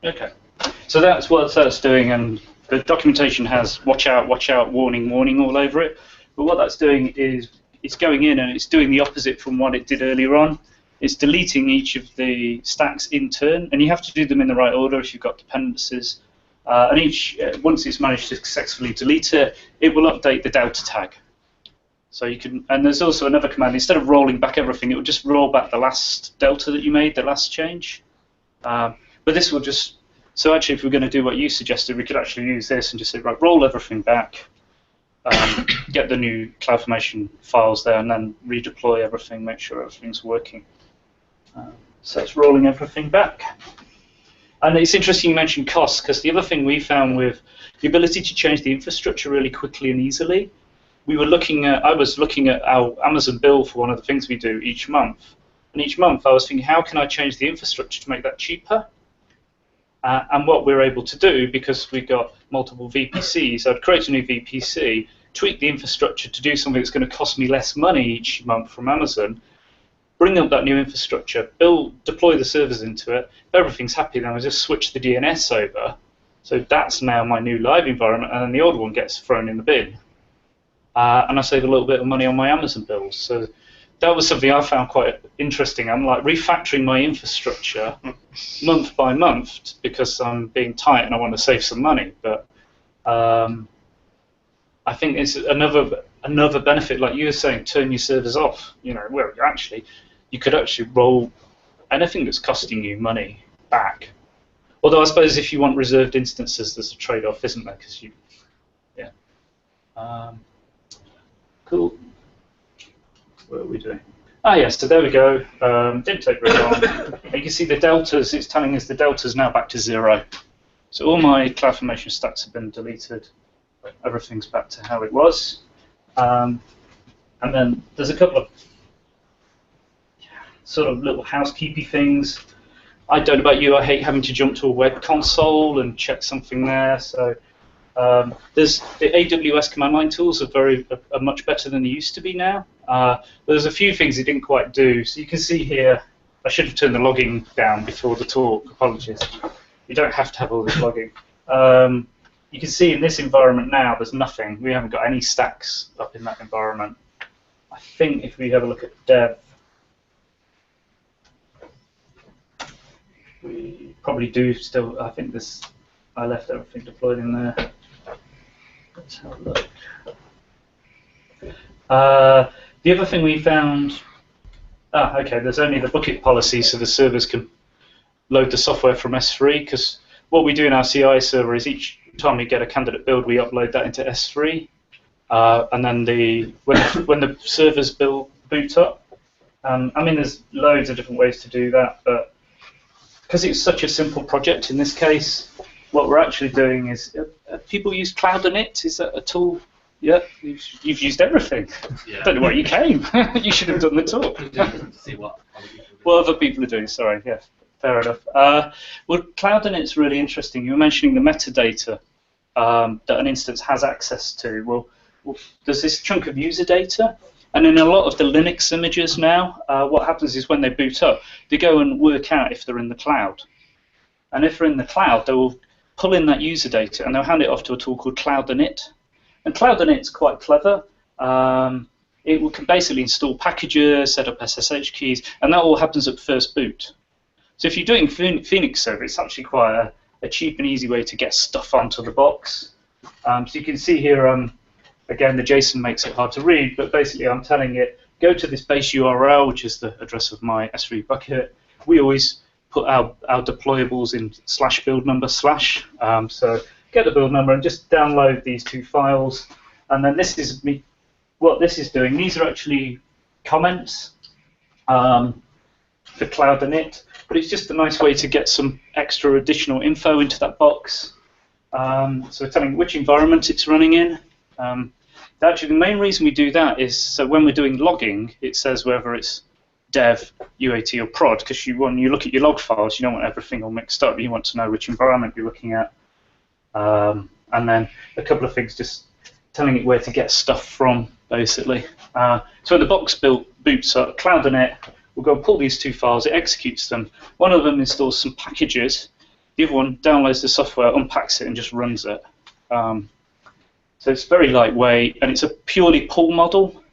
Okay. So that's what that's doing, and the documentation has watch out, warning, warning all over it. But what that's doing is it's going in and it's doing the opposite from what it did earlier on. It's deleting each of the stacks in turn, and you have to do them in the right order if you've got dependencies. And once it's managed to successfully delete it, it will update the delta tag. So you can, and there's also another command. Instead of rolling back everything, it will just roll back the last delta that you made, the last change. But this will just. So actually, if we're going to do what you suggested, we could actually use this and just say, right, roll everything back, get the new CloudFormation files there, and then redeploy everything, make sure everything's working. So it's rolling everything back. And it's interesting you mentioned costs, because the other thing we found with the ability to change the infrastructure really quickly and easily, I was looking at our Amazon bill for one of the things we do each month. And each month I was thinking, how can I change the infrastructure to make that cheaper? And what we're able to do, because we've got multiple VPCs, I'd create a new VPC, tweak the infrastructure to do something that's going to cost me less money each month from Amazon, bring up that new infrastructure, deploy the servers into it. If everything's happy, then I just switch the DNS over. So that's now my new live environment, and then the old one gets thrown in the bin. And I save a little bit of money on my Amazon bills. So that was something I found quite interesting. I'm like refactoring my infrastructure month by month because I'm being tight and I want to save some money. But I think it's another benefit, like you were saying, turn your servers off. Where you could actually roll anything that's costing you money back. Although I suppose if you want reserved instances, there's a trade-off, isn't there? Because cool. What are we doing? Yes, so there we go. Didn't take very long. You can see the deltas, it's telling us the delta's now back to 0. So all my CloudFormation stacks have been deleted. Everything's back to how it was. And then there's a couple of sort of little housekeeping things. I don't know about you, I hate having to jump to a web console and check something there. So there's the AWS command line tools are much better than they used to be now. There's a few things it didn't quite do. So you can see here, I should have turned the logging down before the talk. Apologies. You don't have to have all this logging. You can see in this environment now, there's nothing. We haven't got any stacks up in that environment. I think if we have a look at dev, we probably do still. I think this. I left everything deployed in there. Let's have a look. The other thing we found. Okay. There's only the bucket policy, so the servers can load the software from S3. Because what we do in our CI server is each time we get a candidate build, we upload that into S3, and then when the servers boot up. I mean, there's loads of different ways to do that, but because it's such a simple project in this case, what we're actually doing is, people use Cloud Init. Is that a tool? Yeah, you've used everything. Yeah. Don't know why you came. You should have done the talk. See what other people do. What other people are doing, sorry, yeah, fair enough. Well, Cloud Init's really interesting. You were mentioning the metadata that an instance has access to. Well, there's this chunk of user data, and in a lot of the Linux images now, what happens is when they boot up, they go and work out if they're in the cloud. And if they're in the cloud, they will pull in that user data, and they'll hand it off to a tool called Cloud Init. And Cloud Init's quite clever. It can basically install packages, set up SSH keys, and that all happens at first boot. So if you're doing Phoenix Server, it's actually quite a cheap and easy way to get stuff onto the box. So you can see here, again, the JSON makes it hard to read, but basically I'm telling it, go to this base URL, which is the address of my S3 bucket. We always put our deployables in /build number/. So get the build number and just download these two files. And then this is what this is doing. These are actually comments for Cloud Init, but it's just a nice way to get some extra additional info into that box. So we're telling which environment it's running in. Actually, the main reason we do that is so when we're doing logging, it says whether it's dev, UAT, or prod, because when you look at your log files, you don't want everything all mixed up. You want to know which environment you're looking at. And then a couple of things, just telling it where to get stuff from, basically. So when the box boots up, Cloud Init will go and pull these two files, it executes them. One of them installs some packages, the other one downloads the software, unpacks it, and just runs it. So it's very lightweight, and it's a purely pull model.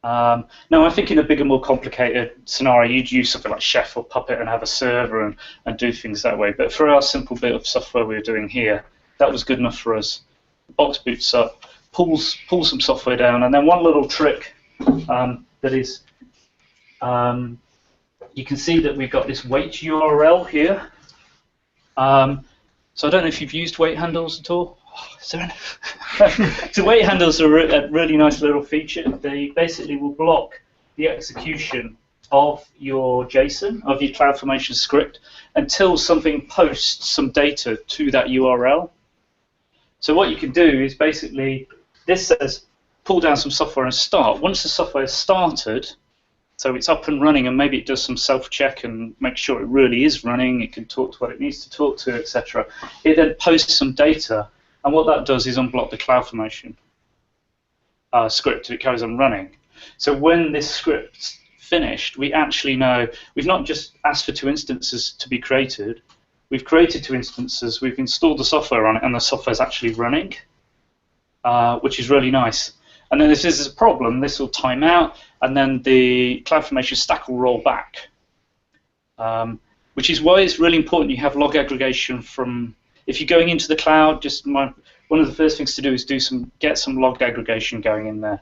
Now, I think in a bigger, more complicated scenario, you'd use something like Chef or Puppet and have a server and do things that way. But for our simple bit of software we were doing here, that was good enough for us. The box boots up, pulls some software down, and then one little trick that is, you can see that we've got this wait URL here. So I don't know if you've used wait handles at all. So wait handles are a really nice little feature. They basically will block the execution of your JSON, of your CloudFormation script, until something posts some data to that URL. So what you can do is basically, this says pull down some software and start. Once the software is started, so it's up and running, and maybe it does some self-check and make sure it really is running, it can talk to what it needs to talk to, etc. It then posts some data. And what that does is unblock the CloudFormation script, and it carries on running. So when this script's finished, we actually know we've not just asked for 2 instances to be created. We've created 2 instances, we've installed the software on it, and the software's actually running, which is really nice. And then if there's a problem, this will time out, and then the CloudFormation stack will roll back, which is why it's really important you have log aggregation from. If you're going into the cloud, one of the first things to do is get some log aggregation going in there.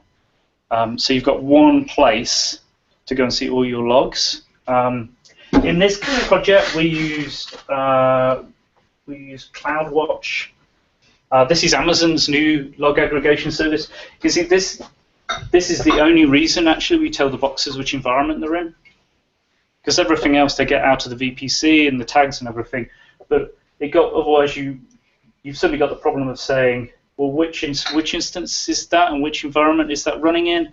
So you've got one place to go and see all your logs. In this project, we used CloudWatch. This is Amazon's new log aggregation service. You see, this is the only reason actually we tell the boxes which environment they're in, because everything else they get out of the VPC and the tags and everything, but otherwise you've certainly got the problem of saying, well, which instance is that and which environment is that running in?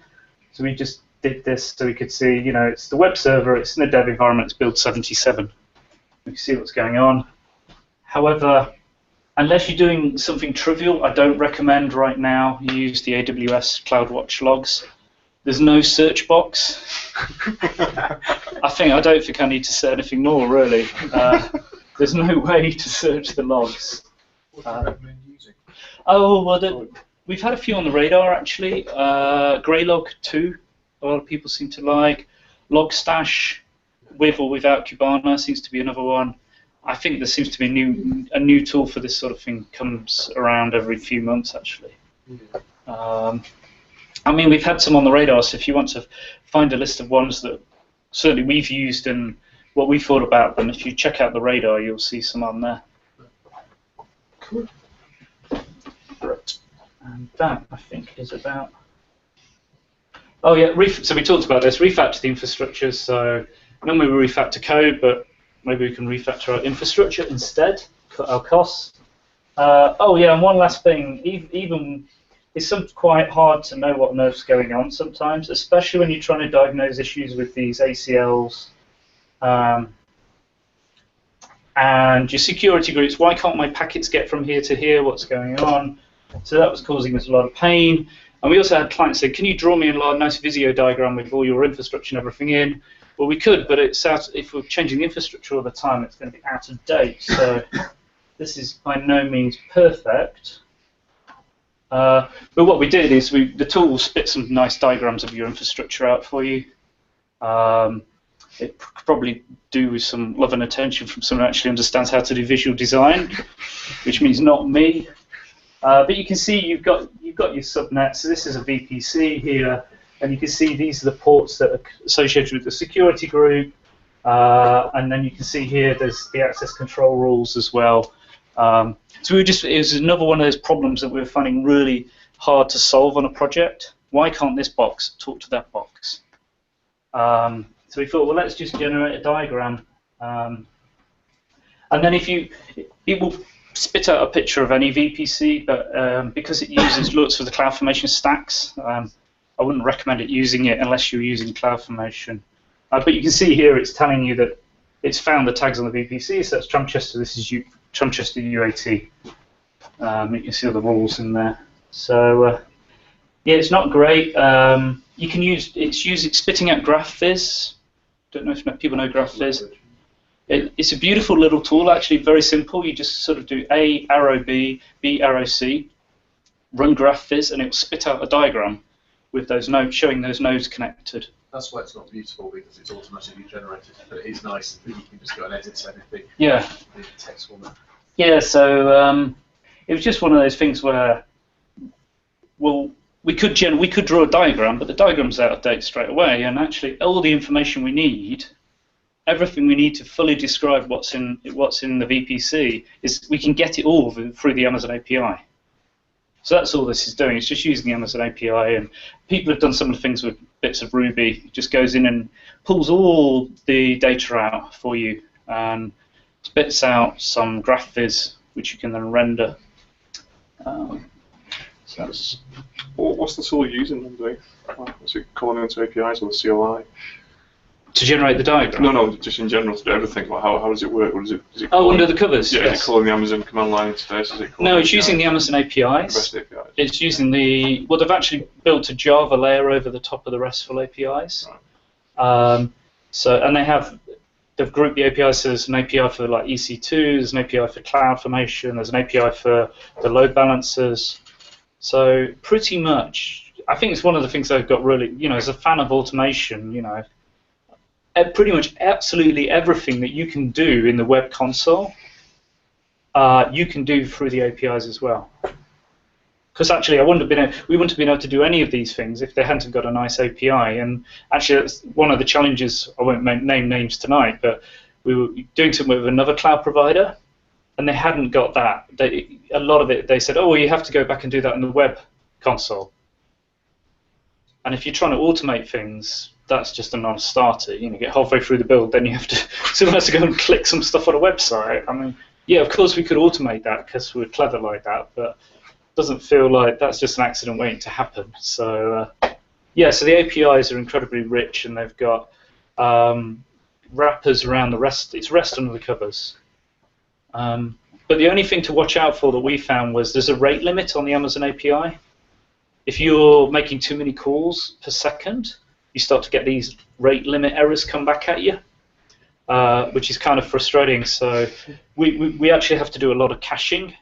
So we just did this so we could see, it's the web server, it's in the dev environment, it's build 77. We can see what's going on. However, unless you're doing something trivial, I don't recommend right now you use the AWS CloudWatch logs. There's no search box. I don't think I need to say anything more, really. There's no way to search the logs. What do you recommend using? Oh, well, we've had a few on the radar, actually. Greylog 2, a lot of people seem to like. Logstash, with or without Kibana, seems to be another one. I think there seems to be a new tool for this sort of thing comes around every few months, actually. I mean, we've had some on the radar, so if you want to find a list of ones that certainly we've used and what we thought about them, if you check out the radar, you'll see some on there. Cool. Right. And that, I think, is about... Oh, yeah, so we talked about this, refactor the infrastructure. So normally we refactor code, but maybe we can refactor our infrastructure instead, cut our costs. Oh, yeah, and one last thing, even it's quite hard to know what on earth's going on sometimes, especially when you're trying to diagnose issues with these ACLs and your security groups. Why can't my packets get from here to here? What's going on? So that was causing us a lot of pain. And we also had clients say, can you draw me a nice Visio diagram with all your infrastructure and everything in? Well, we could, but it's out, if we're changing the infrastructure all the time, it's going to be out of date. So this is by no means perfect. But what we did is the tool will spit some nice diagrams of your infrastructure out for you. It could probably do with some love and attention from someone who actually understands how to do visual design, which means not me. But you can see you've got your subnet. So this is a VPC here, and you can see these are the ports that are associated with the security group. And then you can see here there's the access control rules as well. So it was another one of those problems that we were finding really hard to solve on a project. Why can't this box talk to that box? So we thought, well, let's just generate a diagram. And then it will spit out a picture of any VPC, but because it uses lots for the CloudFormation stacks, I wouldn't recommend it using it unless you're using CloudFormation. But you can see here it's telling you that it's found the tags on the VPC, so that's Trumpchester, this is Trumpchester UAT. You can see all the rules in there. So yeah, it's not great. You can it's spitting out GraphViz. Don't know if people know GraphViz. It's a beautiful little tool, actually, very simple. You just sort of do A, arrow B, B, arrow C, run GraphViz, and it will spit out a diagram with those nodes, showing those nodes connected. That's why it's not beautiful, because it's automatically generated. But it is nice that you can just go and edit anything. Yeah. In text format. Yeah. So it was just one of those things where, well, we could draw a diagram, but the diagram's out of date straight away, and actually all the information we need, everything we need to fully describe what's in the VPC, is we can get it all through the Amazon API. So that's all this is doing. It's just using the Amazon API, and people have done some of the things with bits of Ruby. It just goes in and pulls all the data out for you and spits out some GraphViz, which you can then render. So that's... What's the tool using then, Dave? Is it calling into APIs or the CLI? To generate the diagram? No, just in general to do everything. Like how does it work? Or is it under the covers? Yeah, yes. Is it calling the Amazon command line interface? No, it's using the Amazon APIs. REST APIs. It's using well, they've actually built a Java layer over the top of the RESTful APIs. Right. And they've grouped the APIs. So there's an API for like EC2, there's an API for CloudFormation, there's an API for the load balancers. So pretty much, I think it's one of the things they've got really, as a fan of automation, pretty much absolutely everything that you can do in the web console, you can do through the APIs as well. Because actually, we wouldn't have been able to do any of these things if they hadn't got a nice API. And actually, that's one of the challenges. I won't name names tonight, but we were doing something with another cloud provider, and they hadn't got that. A lot of it, they said, oh, well, you have to go back and do that in the web console. And if you're trying to automate things, that's just a non-starter. Get halfway through the build, then someone has to go and click some stuff on a website. I mean, yeah, of course we could automate that because we're clever like that, but it doesn't feel like that's just an accident waiting to happen. So yeah, so the APIs are incredibly rich, and they've got wrappers around the REST. It's REST under the covers. But the only thing to watch out for that we found was there's a rate limit on the Amazon API. if you're making too many calls per second, you start to get these rate limit errors come back at you, which is kind of frustrating. So we actually have to do a lot of caching.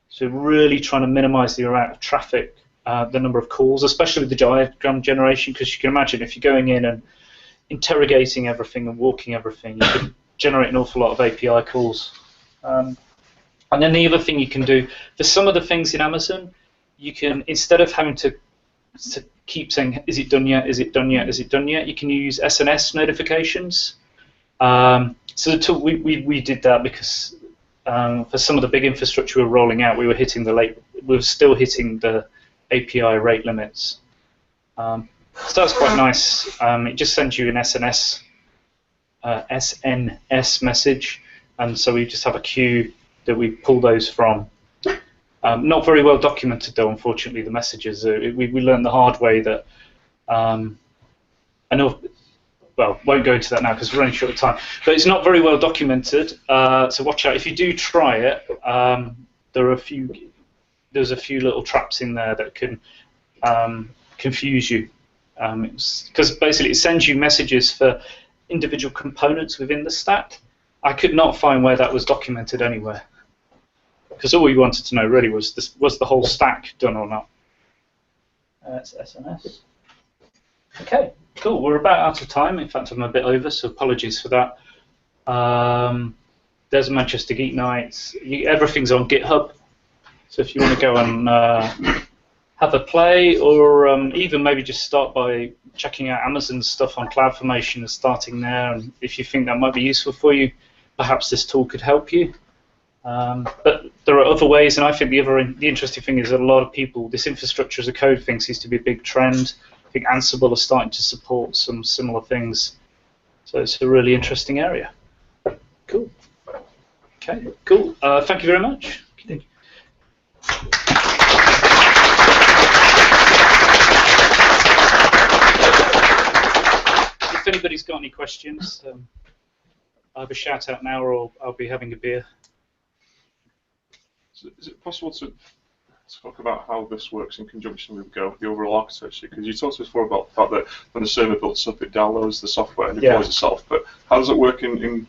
So really trying to minimize the amount of traffic, the number of calls, especially with the diagram generation, because you can imagine if you're going in and interrogating everything and walking everything, you can generate an awful lot of API calls. And then the other thing you can do, for some of the things in Amazon, you can, instead of having to keep saying, is it done yet, is it done yet, is it done yet, you can use SNS notifications. So we did that because for some of the big infrastructure we were rolling out, we were still hitting the API rate limits. So that's quite nice. It just sends you an SNS message, and so we just have a queue that we pull those from. Not very well documented though, unfortunately, the messages. We learned the hard way that, I know, well, won't go into that now because we're running short of time, but it's not very well documented, so watch out. If you do try it, there's a few little traps in there that can confuse you, because basically it sends you messages for individual components within the stack. I could not find where that was documented anywhere, because all we wanted to know really was the whole stack done or not. That's SNS. Okay, cool. We're about out of time. In fact, I'm a bit over, so apologies for that. There's Manchester Geek Nights. Everything's on GitHub, so if you want to go and have a play, or even maybe just start by checking out Amazon's stuff on CloudFormation and starting there, and if you think that might be useful for you, perhaps this tool could help you. But there are other ways, and I think the interesting thing is that a lot of people, this infrastructure as a code thing seems to be a big trend. I think Ansible is starting to support some similar things, so it's a really interesting area. Cool. Okay, cool. Thank you very much. Thank you. If anybody's got any questions, either shout out now or I'll be having a beer. So is it possible to talk about how this works in conjunction with Go, the overall architecture? Because you talked before about the fact that when the server builds up, it downloads the software and deploys itself. But how does it work in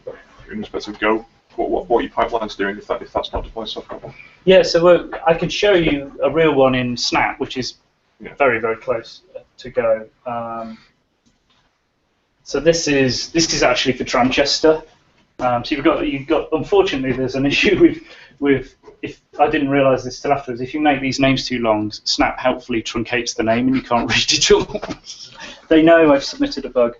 respect of Go? What are your pipelines doing if that's not deploying software? Yeah, so I can show you a real one in Snap, which is very, very close to Go. So this is actually for Tranchester. So you've got. Unfortunately, there's an issue with. If I didn't realise this till afterwards, if you make these names too long, Snap helpfully truncates the name and you can't read it all. They know I've submitted a bug.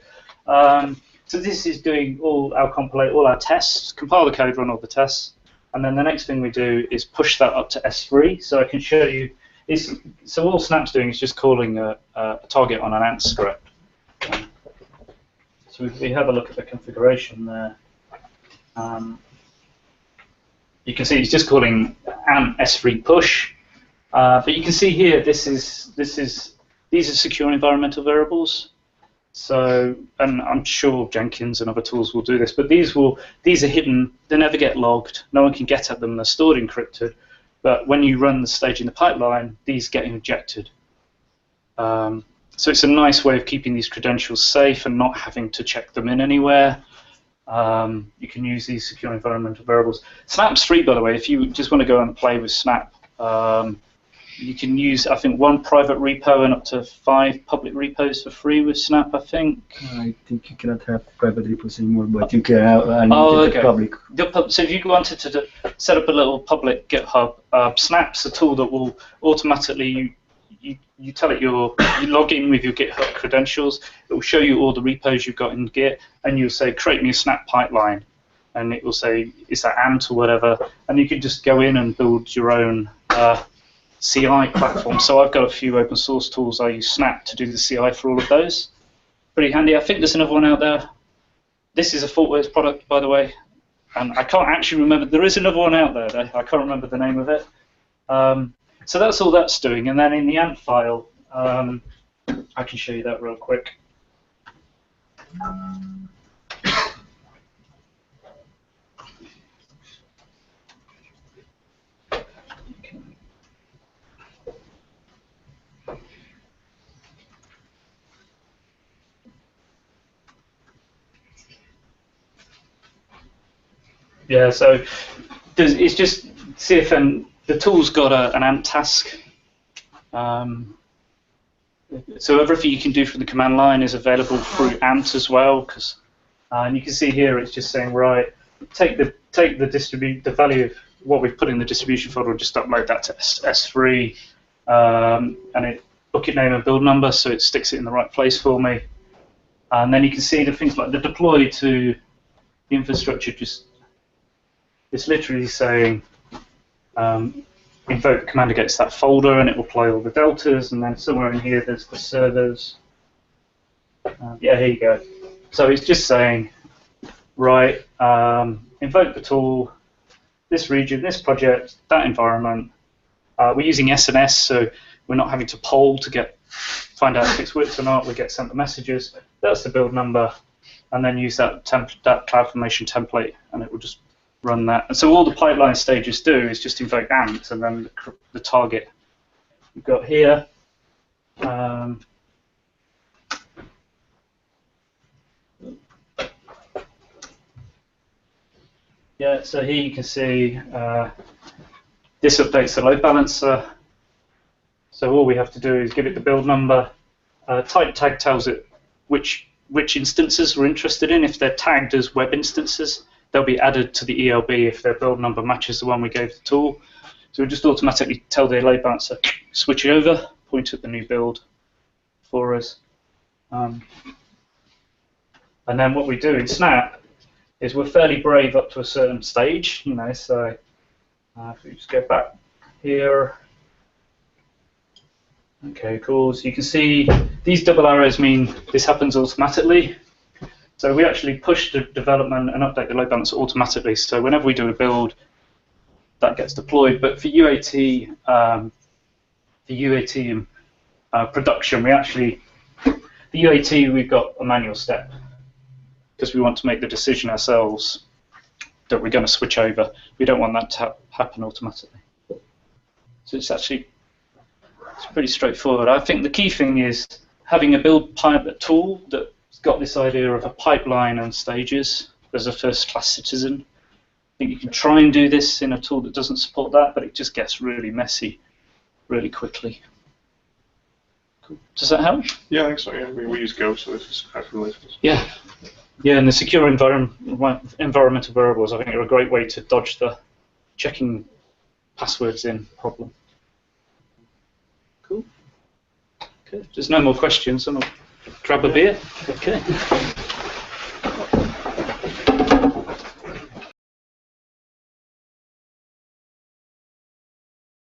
So this is doing all our tests, compile the code, run all the tests, and then the next thing we do is push that up to S3. So I can show you. So all Snap's doing is just calling a target on an Ant script. So if we have a look at the configuration there. You can see it's just calling Ant S3 push, but you can see here these are secure environmental variables. So, and I'm sure Jenkins and other tools will do this, but these are hidden. They never get logged. No one can get at them. They're stored encrypted. But when you run the stage in the pipeline, these get injected. So it's a nice way of keeping these credentials safe and not having to check them in anywhere. You can use these secure environmental variables. Snap's free, by the way. If you just want to go and play with Snap, you can use, I think, 1 private repo and up to 5 public repos for free with Snap, I think. I think you cannot have private repos anymore, but you can have unlimited public. So if you wanted to set up a little public GitHub, Snap's a tool that will automatically, you tell it you log in with your GitHub credentials, it will show you all the repos you've got in Git, and you'll say, create me a Snap pipeline, and it will say, is that Ant or whatever, and you can just go in and build your own CI platform. So I've got a few open source tools. I use Snap to do the CI for all of those. Pretty handy. I think there's another one out there. This is a ThoughtWorks product, by the way, and I can't actually remember. There is another one out there. I can't remember the name of it. So that's all that's doing. And then in the Ant file, I can show you that real quick. Yeah, so it's just CFN. The tool's got an AMP task. So everything you can do from the command line is available through AMP as well. And you can see here it's just saying, right, take the value of what we've put in the distribution folder and just upload that to S3, and it bucket name and build number, so it sticks it in the right place for me. And then you can see the things like the deploy to the infrastructure. Just it's literally saying invoke the command against that folder, and it will play all the deltas. And then somewhere in here there's the servers. Yeah, here you go. So it's just saying, right, invoke the tool, this region, this project, that environment. We're using SNS, so we're not having to poll to find out if it's worked or not. We get sent the messages. That's the build number, and then use that CloudFormation template, and it will just run that. And so all the pipeline stages do is just invoke AMP, and then the target we've got here. Yeah, so here you can see this updates the load balancer. So all we have to do is give it the build number. Type tag tells it which instances we're interested in. If they're tagged as web instances, they'll be added to the ELB if their build number matches the one we gave the tool. So we just automatically tell the load balancer, switch it over, point at the new build for us. And then what we do in Snap is we're fairly brave up to a certain stage, so if we just go back here. Okay, cool. So you can see these double arrows mean this happens automatically. So we actually push the development and update the load balancer automatically. So whenever we do a build, that gets deployed. But for UAT, and production, for UAT we've got a manual step because we want to make the decision ourselves that we're going to switch over. We don't want that to happen automatically. So it's pretty straightforward. I think the key thing is having a build pilot tool that's got this idea of a pipeline and stages as a first-class citizen. I think you can try and do this in a tool that doesn't support that, but it just gets really messy really quickly. Cool. Does that help? Yeah, I think so. Yeah, we use Go, so this is quite familiar. Yeah. Yeah, and the secure environmental variables, I think, are a great way to dodge the checking passwords in problem. Cool. Okay. If there's no more questions, I'm going to grab a beer. Okay.